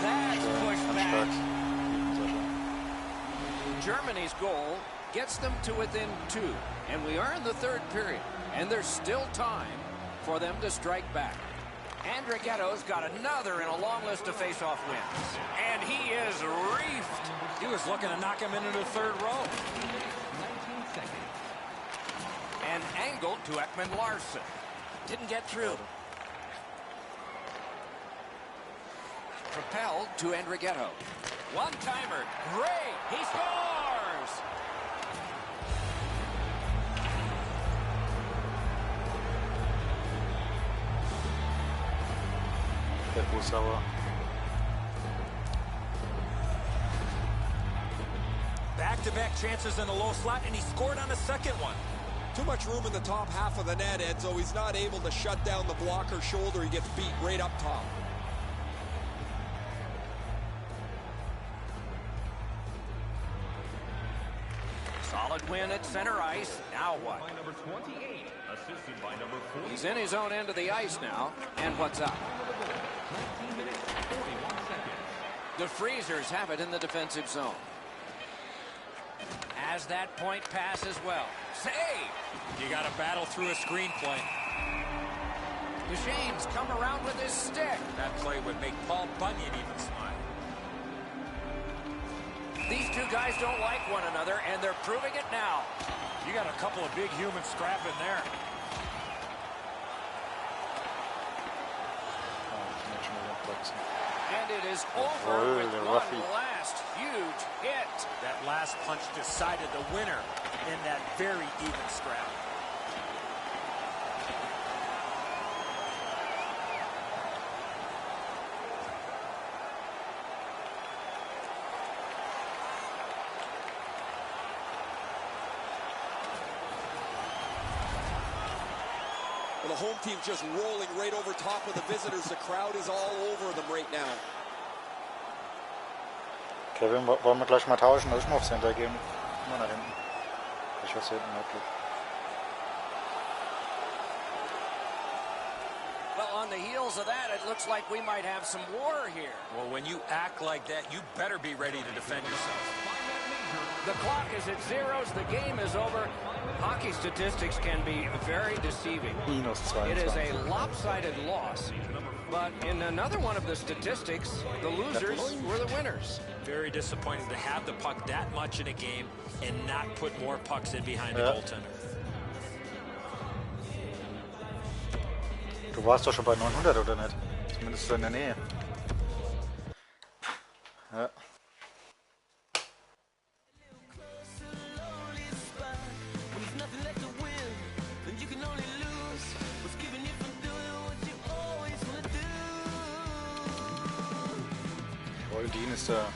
That's pushed back. Germany's goal gets them to within 2. And we are in the third period. And there's still time for them to strike back. Andrighetto's got another in a long list of face-off wins. And he is reefed. He was looking to knock him into the third row. 19 seconds. And angled to Ekman Larsson. Didn't get through. Propelled to Andrighetto. One-timer. Great. He scores! Back-to-back chances in the low slot, and he scored on the second one. Too much room in the top half of the net, Edzo. He's not able to shut down the blocker shoulder. He gets beat right up top. Solid win at center ice. Now what? By number 28, assisted by number 40. He's in his own end of the ice now. And what's up? 19 minutes, 41 seconds. The Freezers have it in the defensive zone. As that point pass as well. Save! You got to battle through a screenplay. Duchesne's come around with his stick. That play would make Paul Bunyan even smile. These two guys don't like one another, and they're proving it now. You got a couple of big humans scrapping there. And it is over with one last huge hit. That last punch decided the winner in that very even scrap. Well, the home team's just rolling right over top of the visitors. The crowd is all over them right now. Kevin, wollen wir gleich mal tauschen? Das ist mal aufs Center gehen. Mal nach hinten. Ich was hinten wirklich. Well, on the heels of that, it looks like we might have some war here. Well, when you act like that, you better be ready to defend yourself. The clock is at zeros. The game is over. Hockey statistics can be very deceiving. It is a lopsided loss. But in another one of the statistics, the losers were the winners. Very disappointing to have the puck that much in a game and not put more pucks in behind the goaltender. Du warst doch schon bei 900, oder nicht? Zumindest so in der Nähe. Ja. Dean ist da.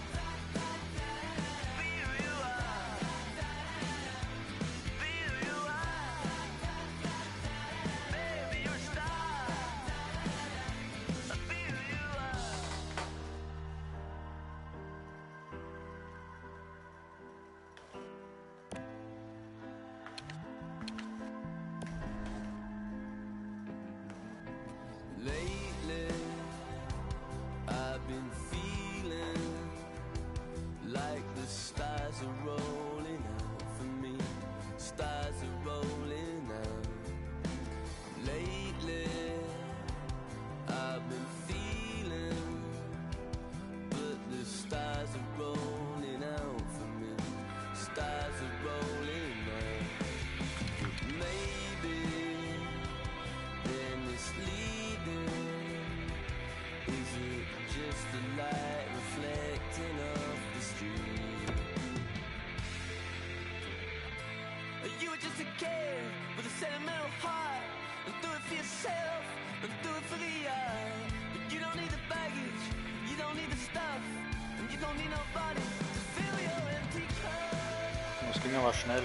Das ging aber schnell.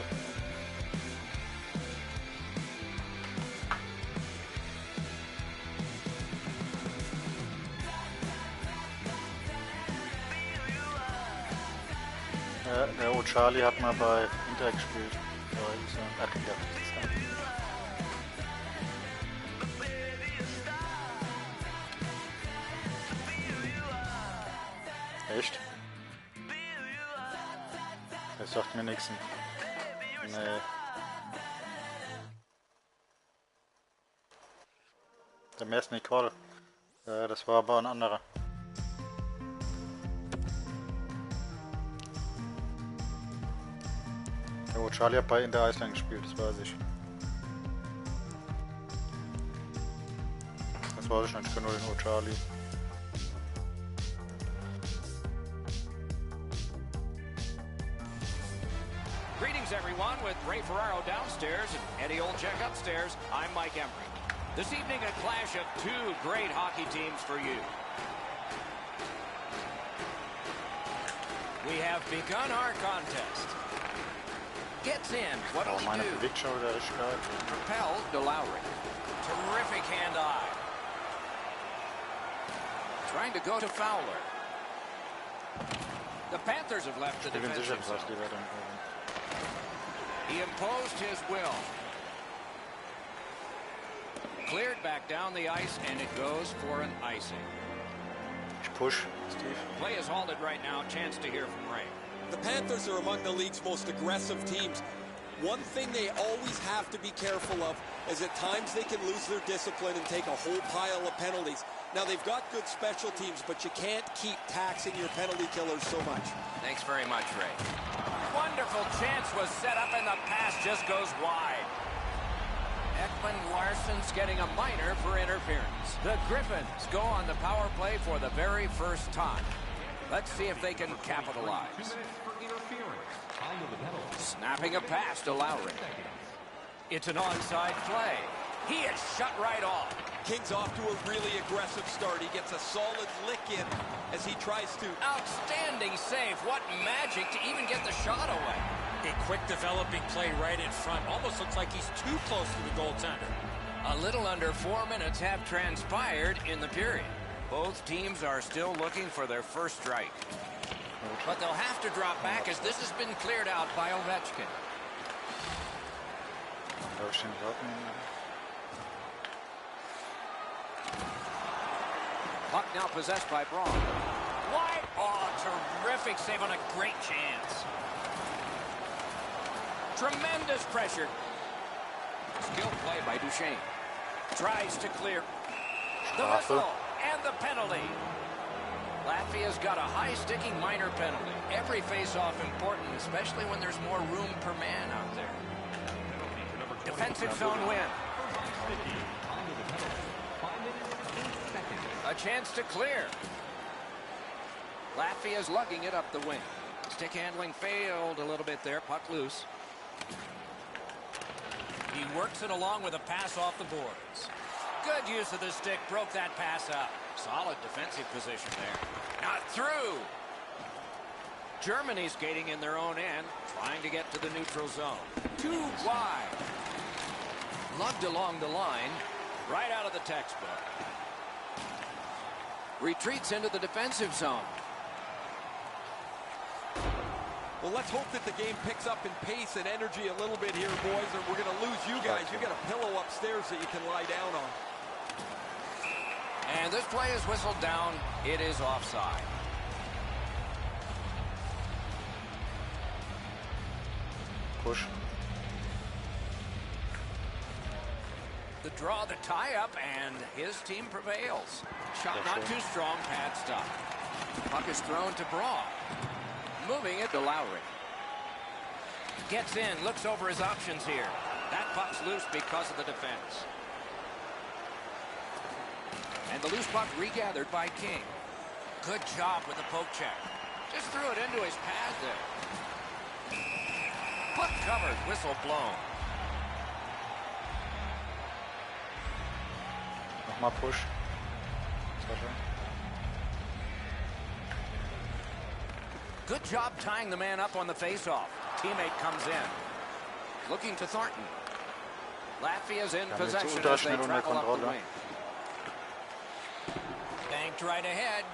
Ja, der O'Charlie hat mal bei Inter gespielt. Ach ja, echt? Das sagt mir nichts. Nee. Der Mess Nicole. Ja, das war aber ein anderer. Der O'Charlie hat bei Inter Iceland gespielt, das weiß ich. Das weiß ich nicht, ich kenne nur den O'Charlie. Greetings, everyone, with Ray Ferraro downstairs and Eddie Olczyk upstairs. I'm Mike Emery. This evening, a clash of two great hockey teams for you. We have begun our contest. Gets in. What'll he do? Propelled to Lowry. Terrific hand-eye. Trying to go to Fowler. The Panthers have left the defensive zone. He imposed his will. Cleared back down the ice, and it goes for an icing. Push, Steve. Play is halted right now. Chance to hear from Ray. The Panthers are among the league's most aggressive teams. One thing they always have to be careful of is at times they can lose their discipline and take a whole pile of penalties. Now, they've got good special teams, but you can't keep taxing your penalty killers so much. Thanks very much, Ray. Wonderful chance was set up, and the pass just goes wide. Ekman Larsson's getting a minor for interference. The Griffins go on the power play for the very first time. Let's see if they can capitalize. Snapping a pass to Lowry. It's an onside play. He is shut right off. King's off to a really aggressive start. He gets a solid lick in as he tries to... Outstanding save. What magic to even get the shot away. A quick developing play right in front. Almost looks like he's too close to the goaltender. A little under 4 minutes have transpired in the period. Both teams are still looking for their first strike. But they'll have to drop back as this has been cleared out by Ovechkin. Puck now possessed by Braun. Wide. Oh, terrific save on a great chance. Tremendous pressure. Skill play by Duchesne. Tries to clear. The whistle and the penalty. Latvia's got a high-sticking minor penalty. Every face-off important, especially when there's more room per man out there. Defensive zone win. A chance to clear. Latvia's lugging it up the wing. Stick handling failed a little bit there. Puck loose. He works it along with a pass off the boards. Good use of the stick. Broke that pass up. Solid defensive position there. Not through. Germany skating in their own end, trying to get to the neutral zone. Too wide. Lugged along the line, right out of the textbook. Retreats into the defensive zone. Well, let's hope that the game picks up in pace and energy a little bit here, boys, or we're going to lose you guys. You got a pillow upstairs that you can lie down on. And this play is whistled down. It is offside. Push. The draw, the tie-up, and his team prevails. Shot not too strong, pad stop. Puck is thrown to Braun. Moving it to Lowry. Gets in, looks over his options here. That puck's loose because of the defense. And the loose puck regathered by King. Good job with the poke check. Just threw it into his pad there. Puck covered, whistle blown. Nochmal push. Good job tying the man up on the faceoff. Teammate comes in. Looking to Thornton. Latvia's in possession as they travel up the wing. Banked right ahead.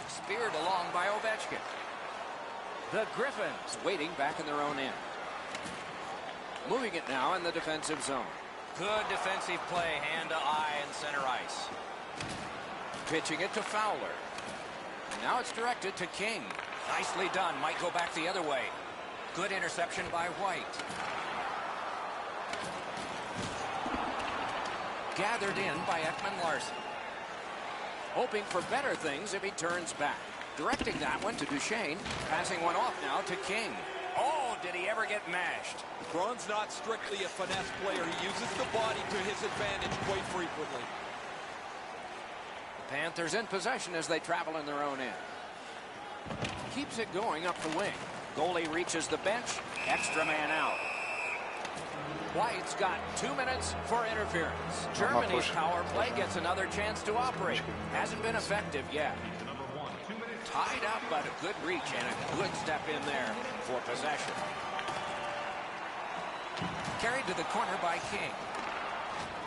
Speared along by Ovechkin. The Griffins waiting back in their own end. Moving it now in the defensive zone. Good defensive play, hand to eye and center ice. Pitching it to Fowler. Now it's directed to King. Nicely done. Might go back the other way. Good interception by White. Gathered in by Ekman-Larsson. Hoping for better things if he turns back. Directing that one to Duchesne. Passing one off now to King. Oh, did he ever get mashed? Braun's not strictly a finesse player. He uses the body to his advantage quite frequently. The Panthers in possession as they travel in their own end. Keeps it going up the wing. Goalie reaches the bench. Extra man out. White's got 2 minutes for interference. Germany's power play gets another chance to operate. Hasn't been effective yet. Tied up, but a good reach and a good step in there for possession. Carried to the corner by King.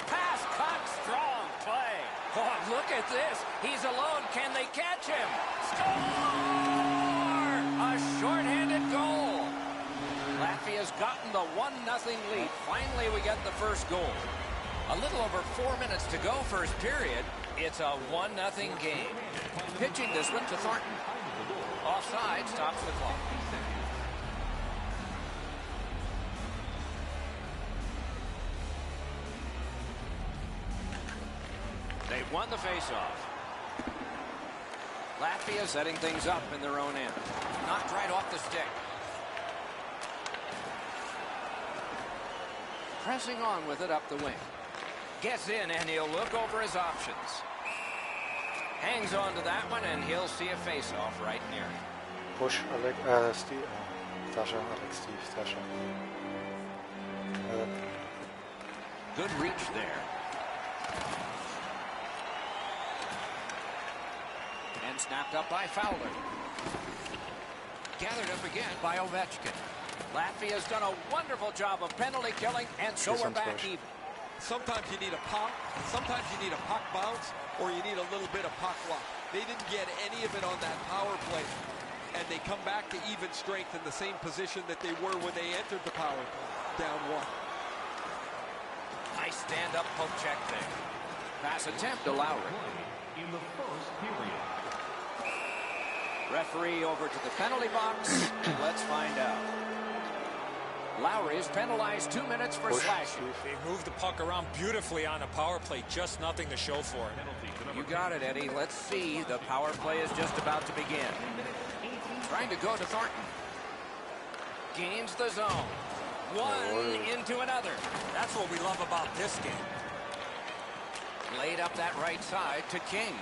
Pass cut, strong play. Oh, look at this. He's alone. Can they catch him? Score! A shorthanded goal. Latvia's gotten the 1-0 lead. Finally, we get the first goal. A little over 4 minutes to go first period. It's a 1-0 game. Pitching this one to Thornton. Offside, stops the clock. They've won the faceoff. Latvia setting things up in their own end. Knocked right off the stick. Pressing on with it up the wing. Gets in and he'll look over his options. Hangs on to that one and he'll see a face-off right near him. Push Steve, Sasha, Alex, Steve, Sasha. Good reach there. And snapped up by Fowler. Gathered up again by Ovechkin. Latvia's done a wonderful job of penalty killing, and so we're back even. Sometimes you need a pop, sometimes you need a puck bounce, or you need a little bit of puck luck. They didn't get any of it on that power play, and they come back to even strength in the same position that they were when they entered the power play, down one. Nice stand-up poke check there. Pass attempt to Lowry. In the first period. Referee over to the penalty box. Let's find out. Lowry is penalized 2 minutes for slashing. They moved the puck around beautifully on a power play. Just nothing to show for it. You got it, Eddie. Let's see. The power play is just about to begin. Trying to go to Thornton. Gains the zone. One into another. That's what we love about this game. Laid up that right side to King.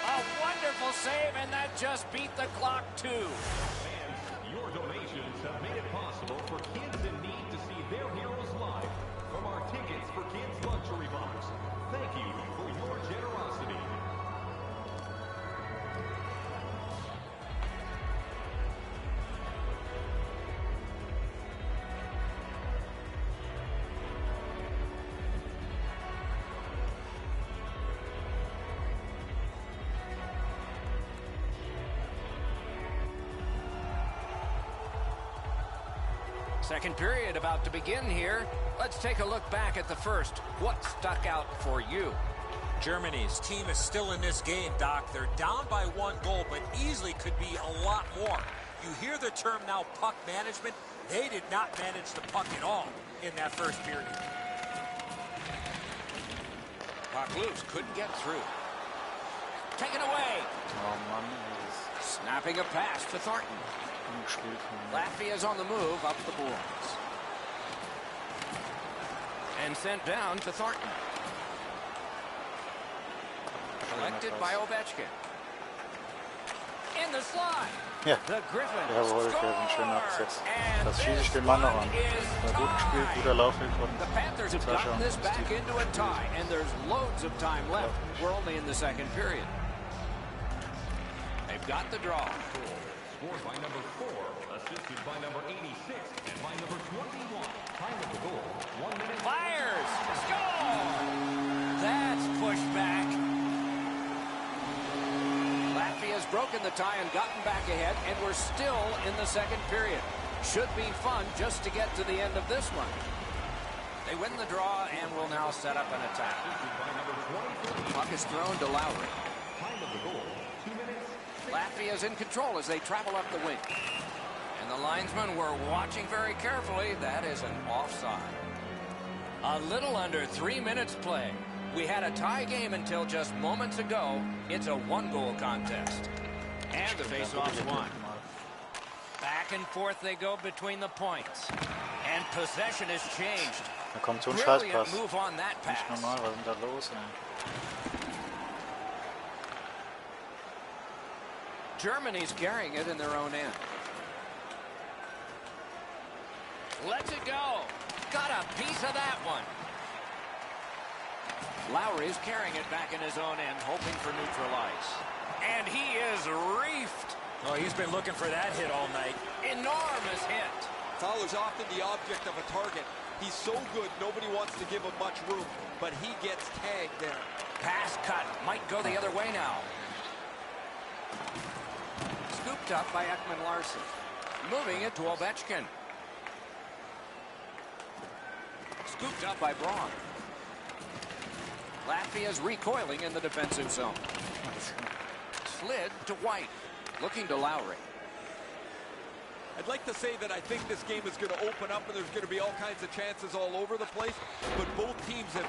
A wonderful save, and that just beat the clock, too. And your donations have made it possible for kids in need to see their heroes live. From our Tickets for Kids luxury box, thank you for your generosity. Second period about to begin here. Let's take a look back at the first. What stuck out for you? Germany's team is still in this game, Doc. They're down by 1 goal, but easily could be a lot more. You hear the term now, puck management. They did not manage the puck at all in that first period. Puck loose, couldn't get through. Taken away. Snapping a pass to Thornton. Latvia's on the move up the boards. And sent down to Thornton. Collected by Ovechkin. In the slide. Ja, The Griffins jawohl, Kevin, schön abgesetzt. Das schieße ich den Mann noch an. War gut gespielt, guter Laufweg von The Panthers have Sascha gotten this und back Steve. into a tie, and there's loads of time left. We're only in the second period. They've got the draw. Scored by number 4, assisted by number 86, and by number 21. Time of the goal, 1 minute. Fires! Score! That's pushed back. Latvia's broken the tie and gotten back ahead, and we're still in the second period. Should be fun just to get to the end of this one. They win the draw and will now set up an attack. Puck is thrown to Lowry. Time of the goal, 2 minutes. Latvia's in control as they travel up the wing. And the linesmen were watching very carefully. That is an offside. A little under 3 minutes play. We had a tie game until just moments ago. It's a one-goal contest. And the face-off's won. Back and forth they go between the points. And possession has changed. Da kommt so ein Brilliant Scheißpass. move on that Nicht pass. normal, was ist denn da los? Ey? Germany's carrying it in their own end. Lets it go. Got a piece of that one. Lowry's carrying it back in his own end, hoping for neutral ice. And he is reefed. Oh, he's been looking for that hit all night. Enormous hit. Fowler's often the object of a target. He's so good, nobody wants to give him much room, but he gets tagged there. Pass cut. Might go the other way now. Scooped up by Ekman Larson. Moving it to Ovechkin. Scooped up by Braun. Latvia's recoiling in the defensive zone. Slid to White. Looking to Lowry. I'd like to say that I think this game is going to open up and there's going to be all kinds of chances all over the place, but both teams have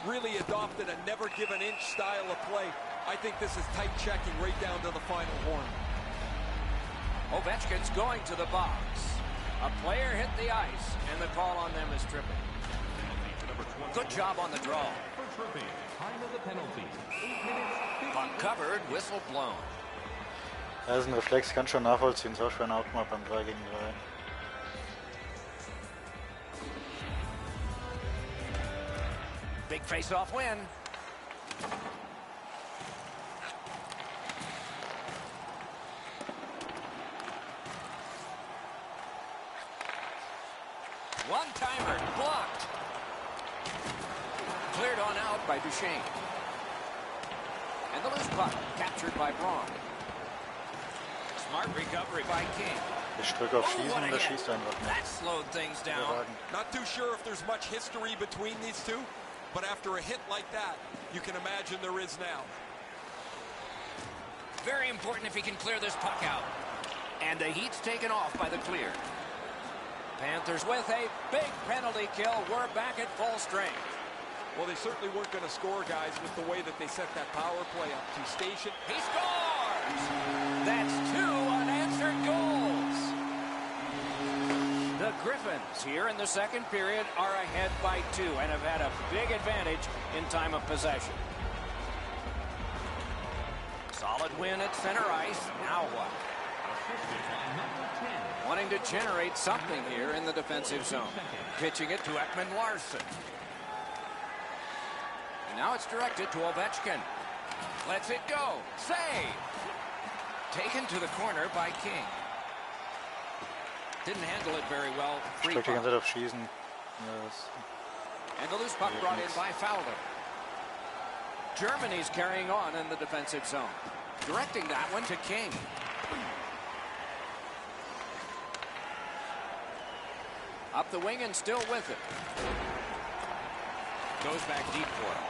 really adopted a never-give-an-inch style of play. I think this is tight checking right down to the final horn. Ovechkin's going to the box. A player hit the ice, and the call on them is tripping. Good job on the draw. For tripping, time of the penalty, 8 minutes. Puck covered, whistle blown. Das ist ein Reflex, kann schon nachvollziehen. Das war schon auch mal beim 3 gegen 3. Big face-off win. One-timer, blocked. Cleared on out by Duchesne. And the loose puck, captured by Braun. Smart recovery by King. Ich drücke auf Schießen und er schießt einfach nicht. That slowed things down. Not too sure if there's much history between these two, but after a hit like that, you can imagine there is now. Very important if he can clear this puck out. And the heat's taken off by the clear. Panthers with a big penalty kill. We're back at full strength. Well, they certainly weren't going to score, guys, with the way that they set that power play up to station. He scores! That's 2 unanswered goals. The Griffins here in the second period are ahead by 2 and have had a big advantage in time of possession. Solid win at center ice. Now what? Wanting to generate something here in the defensive zone. Pitching it to Ekman Larson. And now it's directed to Ovechkin. Lets it go. Save. Taken to the corner by King. Didn't handle it very well. Ich drücke die ganze Zeit auf Schießen. Yes. And the loose puck brought in by Fowler. Germany's carrying on in the defensive zone. Directing that one to King. Up the wing and still with it. Goes back deep for it.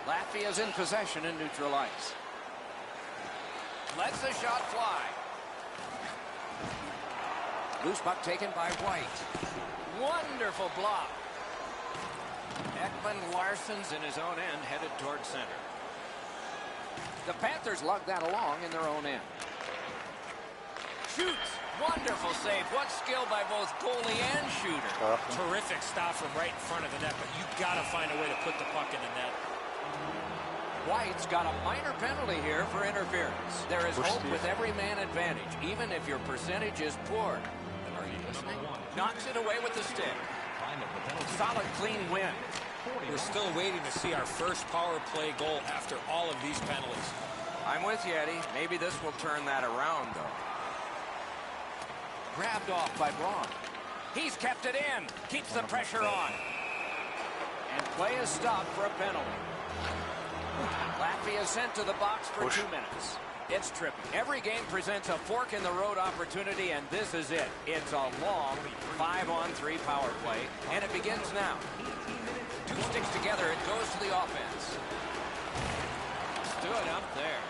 Latvia's in possession in neutral ice. Lets the shot fly. Loose puck taken by White. Wonderful block. Ekman Larson's in his own end, headed towards center. The Panthers lug that along in their own end. Shoots. Wonderful save. What skill by both goalie and shooter. Terrific stop from right in front of the net, but you got to find a way to put the puck in the net. White's got a minor penalty here for interference. There is hope with every man advantage, even if your percentage is poor. Are you listening? Knocks it away with the stick. Solid, clean win. We're still waiting to see our first power play goal after all of these penalties. I'm with you, Eddie. Maybe this will turn that around, though. Grabbed off by Braun. He's kept it in. Keeps the pressure on. And play is stopped for a penalty. Latvia is sent to the box for 2 minutes. It's trippy. Every game presents a fork-in-the-road opportunity, and this is it. It's a long 5-on-3 power play, and it begins now. 2 sticks together, it goes to the offense. Stood up there.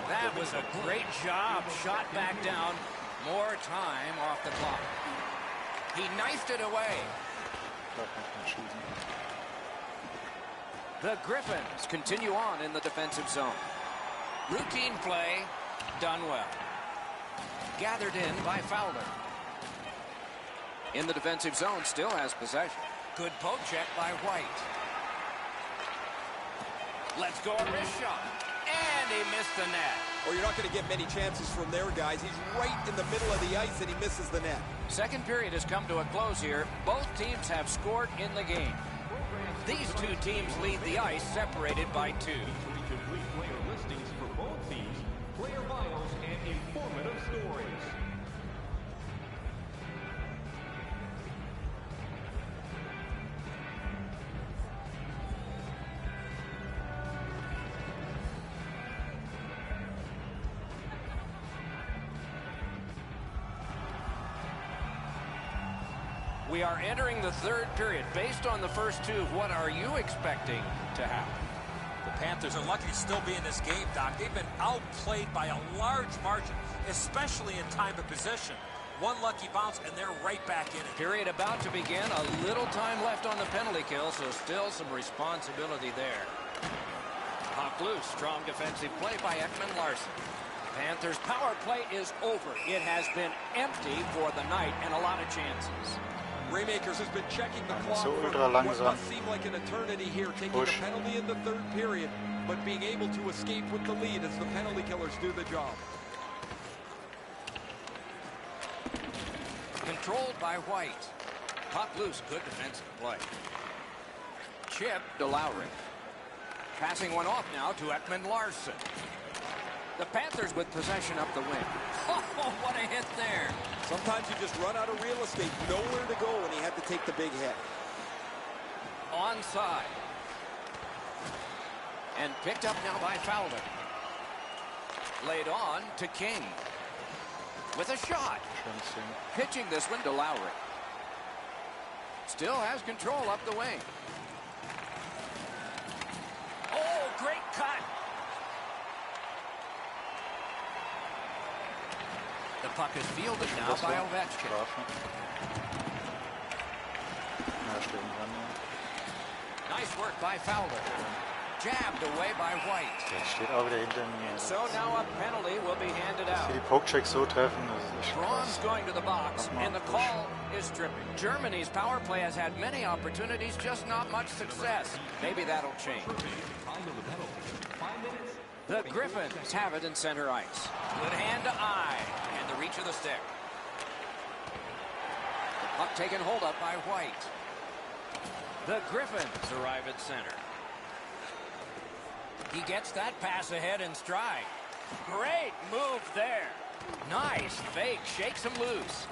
That was a great job. Shot back down. More time off the clock. He knifed it away. The Griffins continue on in the defensive zone. Routine play, done well. Gathered in by Fowler. In the defensive zone, still has possession. Good poke check by White. Let's go a wrist shot. And he missed the net. Or you're not going to get many chances from there, guys. He's right in the middle of the ice, and he misses the net. Second period has come to a close here. Both teams have scored in the game. These two teams lead the ice, separated by 2. Complete player listings for both teams, player bios, and informative stories. We are entering the third period. Based on the first 2, what are you expecting to happen? The Panthers are lucky to still be in this game, Doc. They've been outplayed by a large margin, especially in time of possession. One lucky bounce, and they're right back in it. Period about to begin. A little time left on the penalty kill, so still some responsibility there. Puck loose. Strong defensive play by Ekman-Larsson. Panthers' power play is over. It has been empty for the night and a lot of chances. Raymakers has been checking the clock So for ultra what langsam. must seem like an eternity here, taking a penalty in the third period, but being able to escape with the lead as the penalty killers do the job. Controlled by White. Puck loose. Good defensive play. Chip to Lowry. Passing one off now to Ekman-Larsson. The Panthers with possession up the wing. Oh, what a hit there. Sometimes you just run out of real estate, nowhere to go, and he had to take the big hit. Onside. And picked up now by Fowler. Laid on to King. With a shot. Pitching this one to Lowry. Still has control up the wing. Oh, great cut. The puck is fielded now by Ovechkin. Nice work by Fowler. Jabbed away by White. Der steht auch wieder hinter mir. So now a penalty will be handed out. Die Pokechecks so treffen, das ist echt Braun's krass. going to the box, and the call is tripping. Germany's power play has had many opportunities, just not much success. Maybe that'll change. The Griffins have it in center ice. Good hand to eye, and the reach of the stick. The puck taken hold up by White. The Griffins arrive at center. He gets that pass ahead in stride. Great move there. Nice fake, shakes him loose.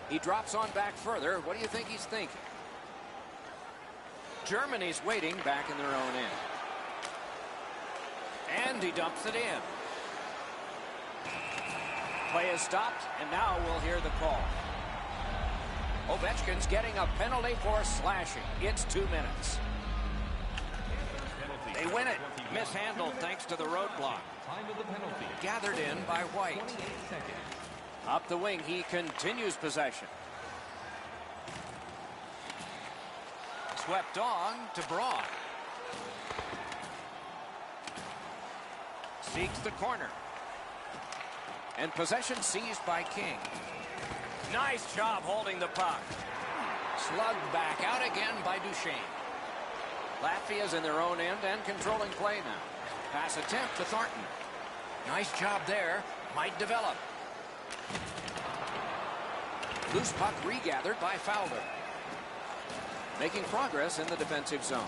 He drops on back further. What do you think he's thinking? Germany's waiting back in their own end. And he dumps it in. Play is stopped, and now we'll hear the call. Ovechkin's getting a penalty for slashing. It's 2 minutes. They win it. Mishandled thanks to the roadblock. Gathered in by White. Up the wing, he continues possession. Swept on to Braun. Seeks the corner. And possession seized by King. Nice job holding the puck. Slugged back out again by Duchesne. Latvia's in their own end and controlling play now. Pass attempt to Thornton. Nice job there. Might develop. Loose puck regathered by Fowler. Making progress in the defensive zone.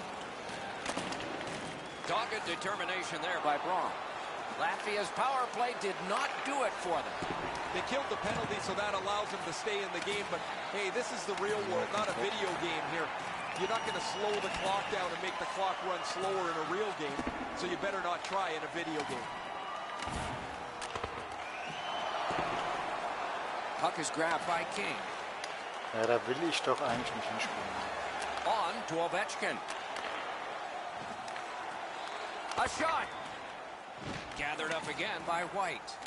Dogged determination there by Braun. Latvia's power play did not do it for them. They killed the penalty, so that allows them to stay in the game. But, hey, this is the real world, not a video game here. You're not going to slow the clock down and make the clock run slower in a real game, so you better not try in a video game. Puck is grabbed by King. Ja, da will ich doch eigentlich nicht hinspielen. On to Ovechkin. A shot. Gathered up again by White.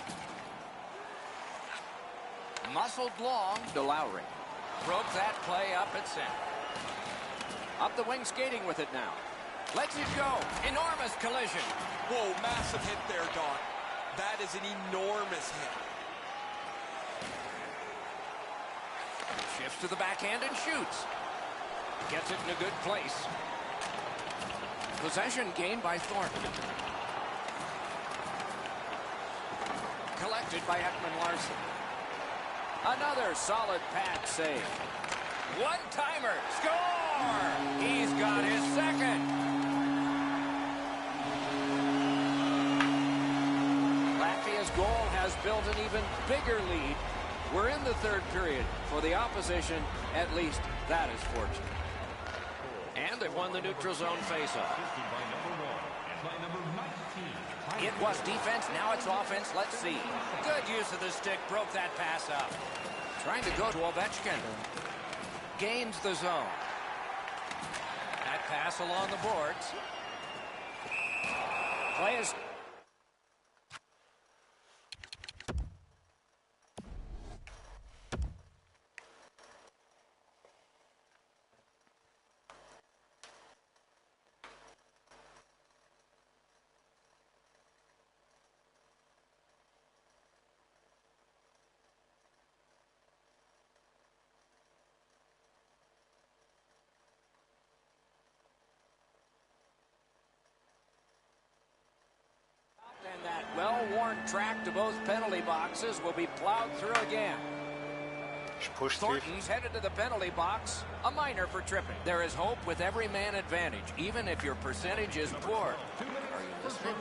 Muscled long to Lowry. Broke that play up at center. Up the wing skating with it now. Lets it go. Enormous collision. Whoa, massive hit there, Doc. That is an enormous hit. Shifts to the backhand and shoots. Gets it in a good place. Possession gained by Thornton. Collected by Ekman-Larsson. Another solid pad save. One-timer. Score! He's got his second. Latvia's goal has built an even bigger lead. We're in the third period. For the opposition, at least that is fortunate. And they've won the neutral zone faceoff. It was defense, now it's offense. Let's see. Good use of the stick, broke that pass up. Trying to go to Ovechkin. Gains the zone. That pass along the boards. Play is... And that well-worn track to both penalty boxes will be plowed through again. Thornton's headed to the penalty box. A minor for tripping. There is hope with every man advantage, even if your percentage is poor. Are you listening?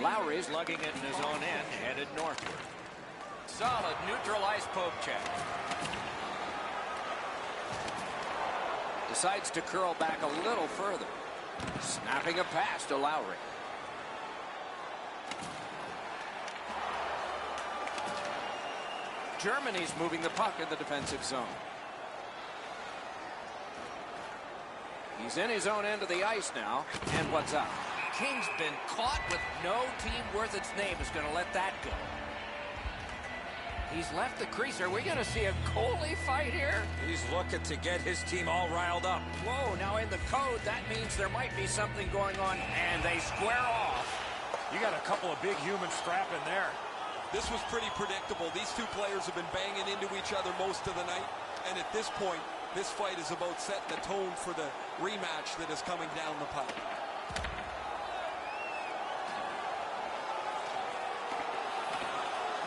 Lowry's lugging it in his own end, headed northward. Solid neutralized poke check. Decides to curl back a little further. Snapping a pass to Lowry. Germany's moving the puck in the defensive zone. He's in his own end of the ice now. And what's up? King's been caught with no team worth its name is going to let that go. He's left the crease. Are we going to see a goalie fight here? He's looking to get his team all riled up. Whoa, now in the code, that means there might be something going on, and they square off. You got a couple of big humans scrapping there. This was pretty predictable. These two players have been banging into each other most of the night. And at this point, this fight is about setting the tone for the rematch that is coming down the pipe.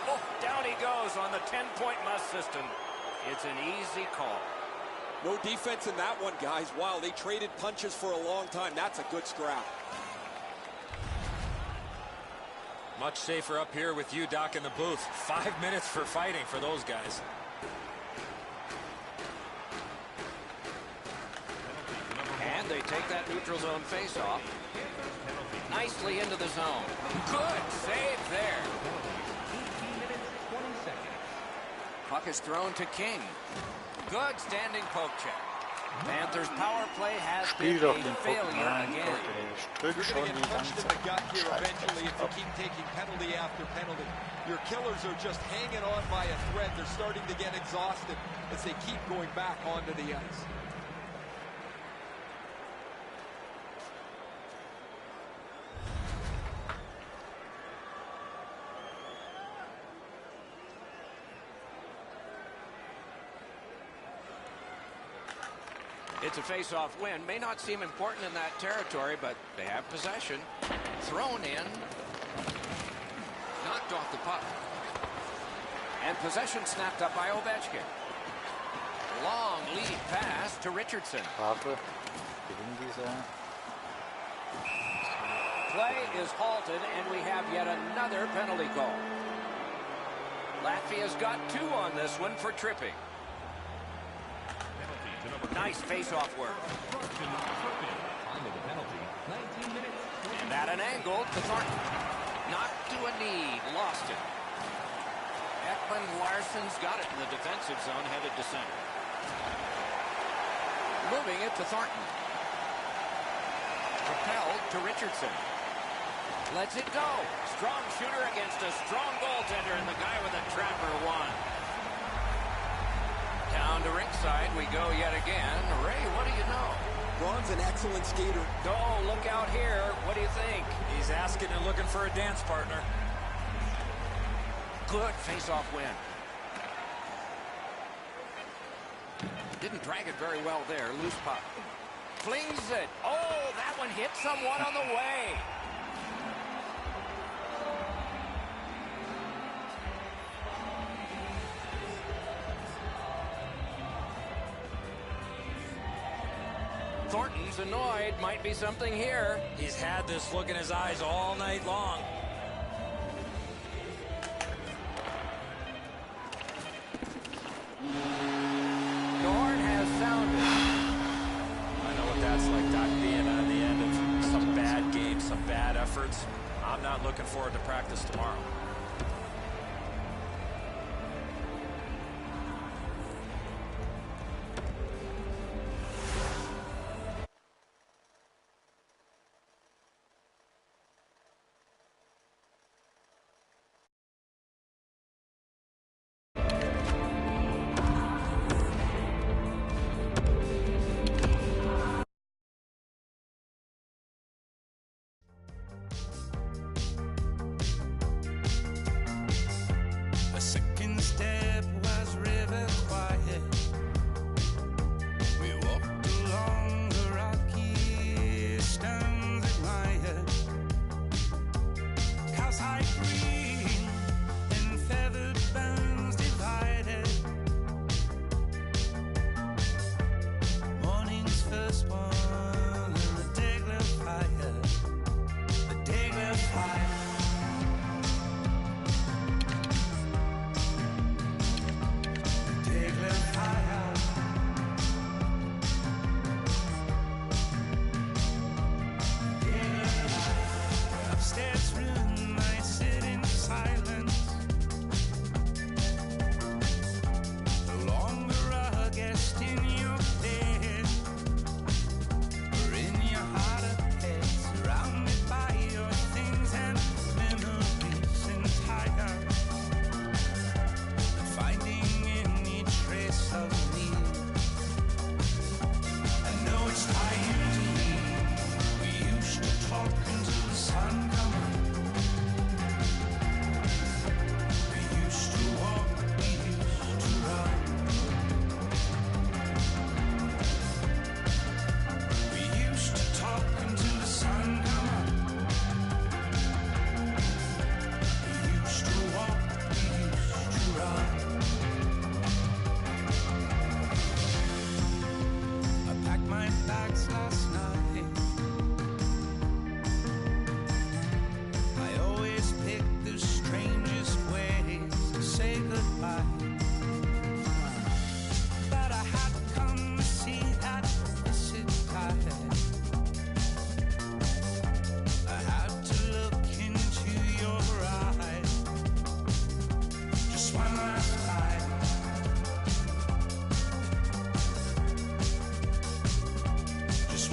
Oh, down he goes on the 10-point must system. It's an easy call. No defense in that one, guys. Wow, they traded punches for a long time. That's a good scrap. Much safer up here with you, Doc, in the booth. 5 minutes for fighting for those guys. And they take that neutral zone face-off. Nicely into the zone. Good save there. Puck is thrown to King. Good standing poke check. Panthers power play has been a failure again. You're going to get punched in the gut here eventually if you keep taking penalty after penalty. Your killers are just hanging on by a thread. They're starting to get exhausted as they keep going back onto the ice. It's a face-off win. May not seem important in that territory, but they have possession. Thrown in. Knocked off the puck. And possession snapped up by Ovechkin. Long lead pass to Richardson. Play is halted, and we have yet another penalty call. Latvia's got 2 on this one for tripping. Nice face-off work. And at an angle to Thornton. Knocked to a knee, lost it. Ekman Larsson's got it in the defensive zone, headed to center. Moving it to Thornton. Propelled to Richardson. Lets it go. Strong shooter against a strong goaltender, and the guy with a trapper won. Down to ringside we go yet again. Ray, what do you know? Ron's an excellent skater. Oh, look out here. What do you think? He's asking and looking for a dance partner. Good face-off win. Didn't drag it very well there. Loose puck. Flings it. Oh, that one hit someone on the way. Thornton's annoyed. Might be something here. He's had this look in his eyes all night long. Dorn has sounded. I know what that's like, Doc, being on the end of some bad games, some bad efforts. I'm not looking forward to practice tomorrow. Just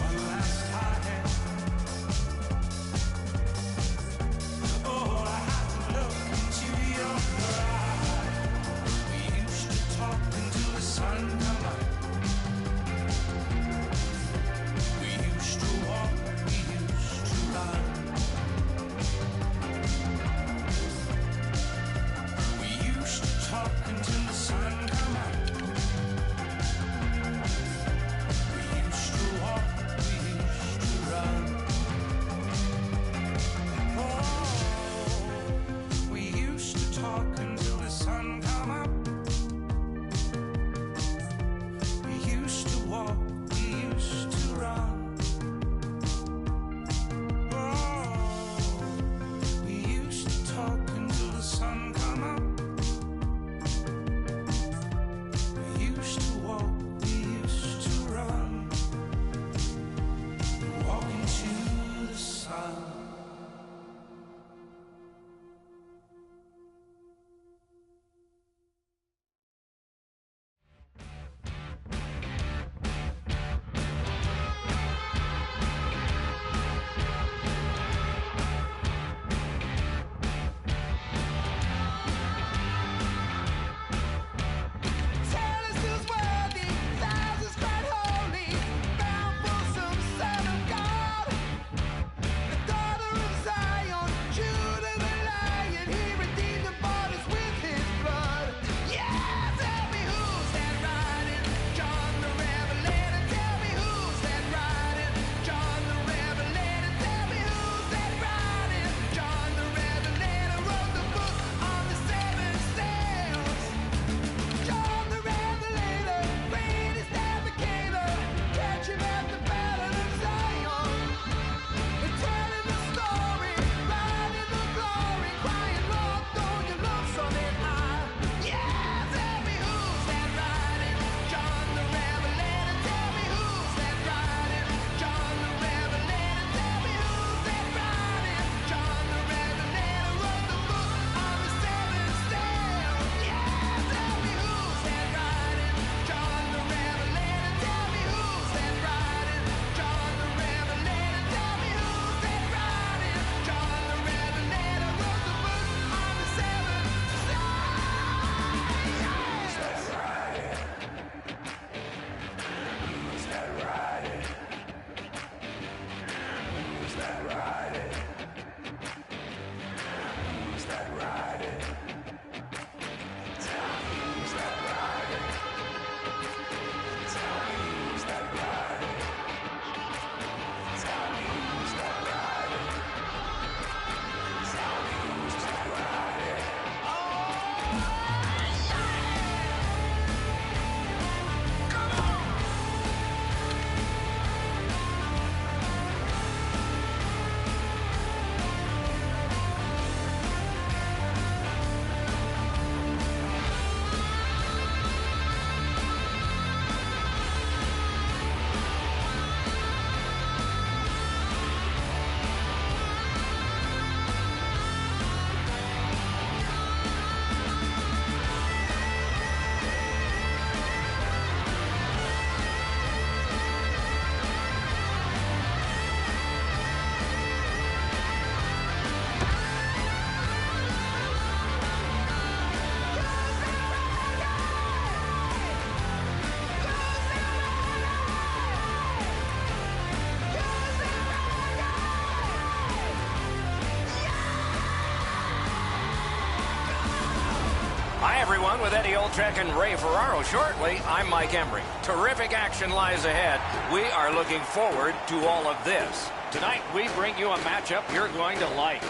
everyone, with Eddie Olczyk and Ray Ferraro shortly. I'm Mike Embry. Terrific action lies ahead. We are looking forward to all of this. Tonight, we bring you a matchup you're going to like.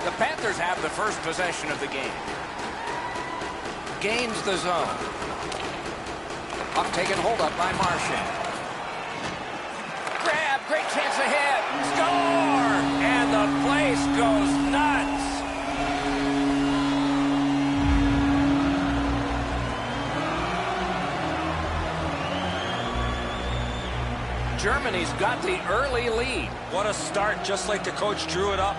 The Panthers have the first possession of the game. Gains the zone. Puck taken hold up by Marchand. Grab, great chance ahead. Score! And the place goes nuts. Germany's got the early lead. What a start, just like the coach drew it up.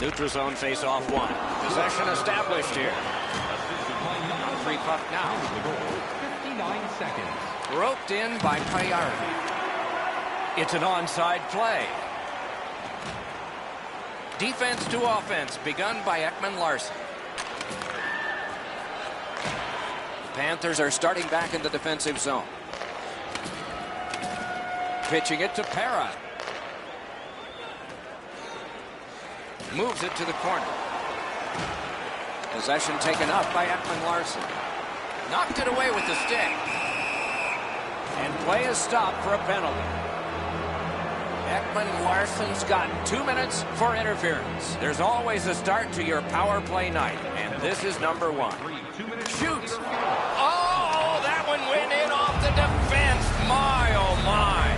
Neutral zone face-off one. Possession established here. Free puck now. 59 seconds. Roped in by Payarvi. It's an onside play. Defense to offense begun by Ekman-Larsson. Panthers are starting back in the defensive zone. Pitching it to Para. Moves it to the corner. Possession taken up by Ekman-Larsson. Knocked it away with the stick. And play is stopped for a penalty. Ekman-Larsson's got 2 minutes for interference. There's always a start to your power play night, and this is number 1. Shoots. Oh, that one went in off the defense. My, oh, my.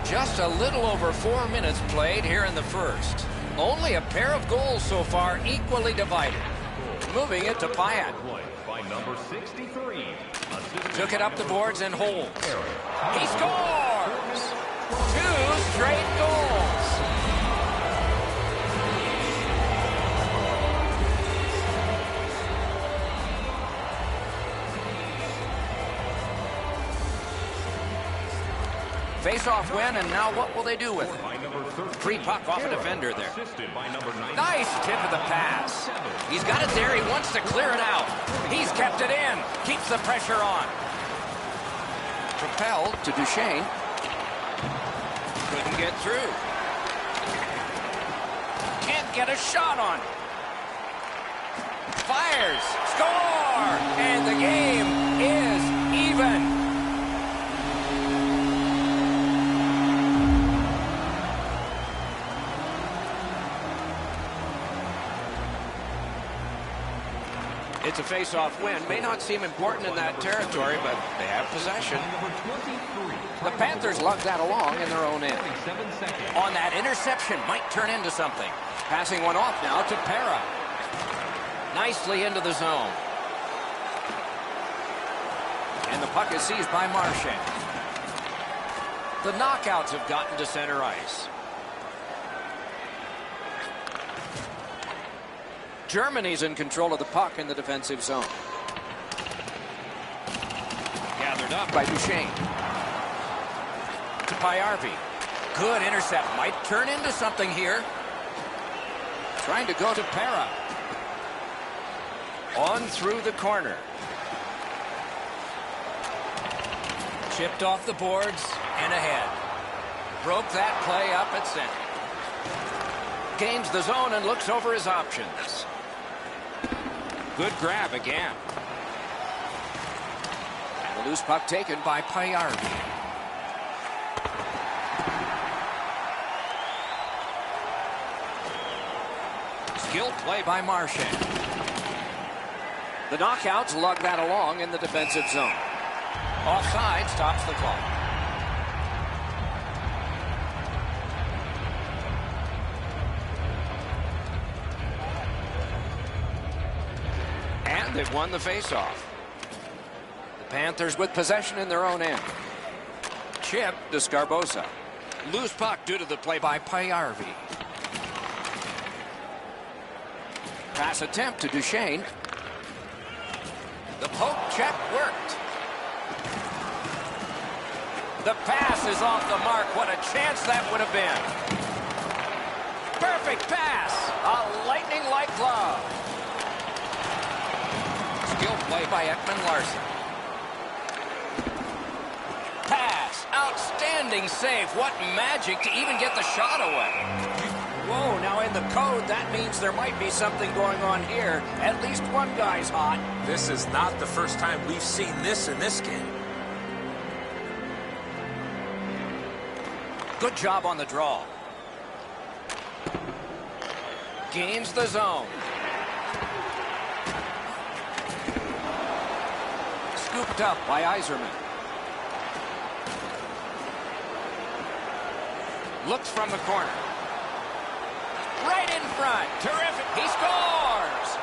Just a little over 4 minutes played here in the first. Only a pair of goals so far, equally divided. Moving it to Payet. By number 63. Took it up the boards and holds. He scores! 2 straight goals. Face-off win, and now what will they do with it? Free puck off a defender there. Nice tip of the pass. He's got it there. He wants to clear it out. He's kept it in. Keeps the pressure on. Propelled to Duchesne. Couldn't get through. Can't get a shot on. Fires. Score! And the game is even. It's a face-off win. May not seem important in that territory, but they have possession. The Panthers lug that along in their own end. On that interception, might turn into something. Passing one off now to Para. Nicely into the zone. And the puck is seized by Marchand. The knockouts have gotten to center ice. Germany's in control of the puck in the defensive zone. Gathered up by Duchesne. To Payarvi. Good intercept. Might turn into something here. Trying to go to Para. On through the corner. Chipped off the boards and ahead. Broke that play up at center. Gains the zone and looks over his options. Good grab again. And the loose puck taken by Payarvi. Skilled play by Marchand. The knockouts lug that along in the defensive zone. Offside stops the clock. And they've won the faceoff. The Panthers with possession in their own end. Chip to Scarbosa. Loose puck due to the play by Payarvi. Pass attempt to Duchesne. The poke check worked. The pass is off the mark. What a chance that would have been. Perfect pass. A lightning-like glove. Skilled play by Ekman-Larsson. Pass. Outstanding save. What magic to even get the shot away. Whoa, now in the code, that means there might be something going on here. At least one guy's hot. This is not the first time we've seen this in this game. Good job on the draw. Gains the zone. Scooped up by Yzerman. Looks from the corner. Right in front. Terrific. He scores!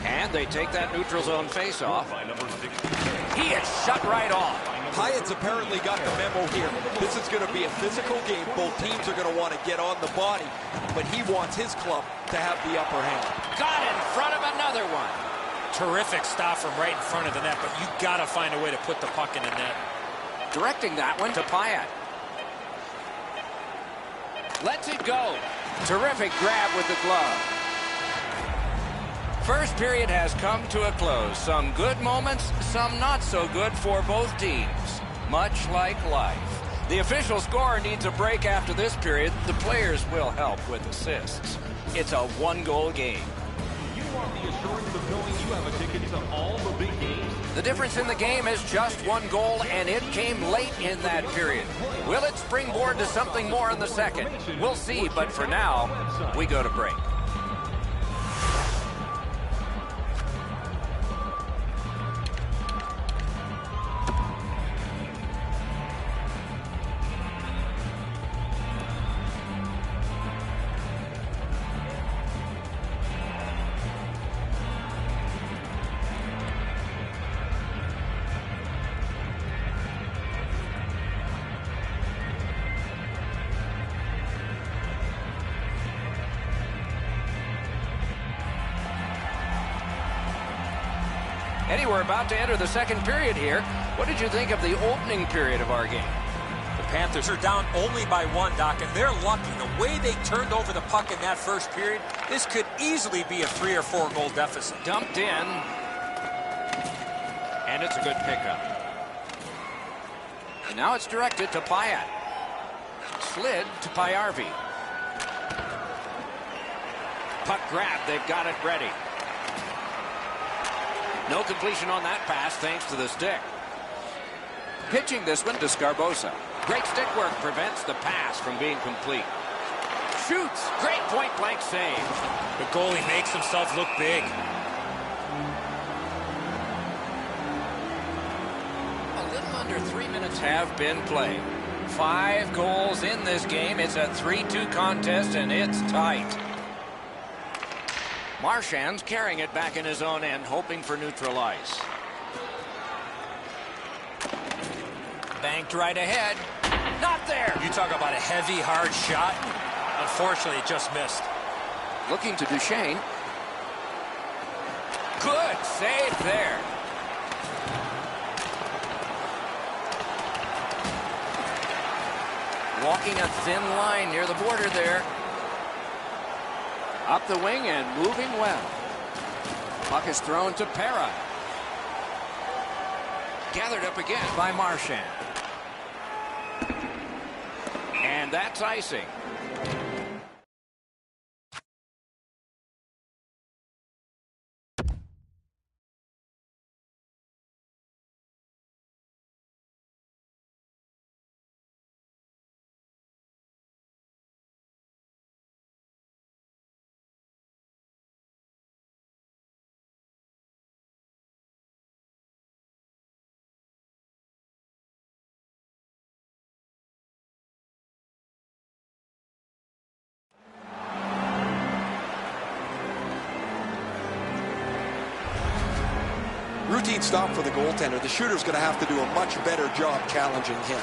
And they take that neutral zone face-off. He is shut right off. Hyatt's apparently got the memo here. This is going to be a physical game. Both teams are going to want to get on the body, but he wants his club to have the upper hand. Got in front of another one. Terrific stop from right in front of the net, but you got to find a way to put the puck in the net. Directing that one to Pyatt. Lets it go. Terrific grab with the glove. First period has come to a close. Some good moments, some not so good for both teams. Much like life. The official scorer needs a break after this period. The players will help with assists. It's a one-goal game. You want the assurance of knowing you have a ticket to all the big games? The difference in the game is just one goal, and it came late in that period. Will it springboard to something more in the second? We'll see, but for now, we go to break. Eddie, we're about to enter the second period here. What did you think of the opening period of our game? The Panthers are down only by one, Doc, and they're lucky. The way they turned over the puck in that first period, this could easily be a 3 or 4 goal deficit. Dumped in. And it's a good pickup. And now it's directed to Pyatt. Slid to Pajärvi. Puck grab, they've got it ready. No completion on that pass thanks to the stick. Pitching this one to Scarbosa. Great stick work prevents the pass from being complete. Shoots. Great point-blank save. The goalie makes himself look big. A little under 3 minutes have been played. 5 goals in this game. It's a 3-2 contest, and it's tight. Marchand's carrying it back in his own end, hoping for neutral ice. Banked right ahead. Not there. You talk about a heavy, hard shot. Unfortunately, it just missed. Looking to Duchesne. Good save there. Walking a thin line near the border there. Up the wing and moving well. Puck is thrown to Pera. Gathered up again by Marchand. And that's icing. Routine stop for the goaltender. The shooter's going to have to do a much better job challenging him.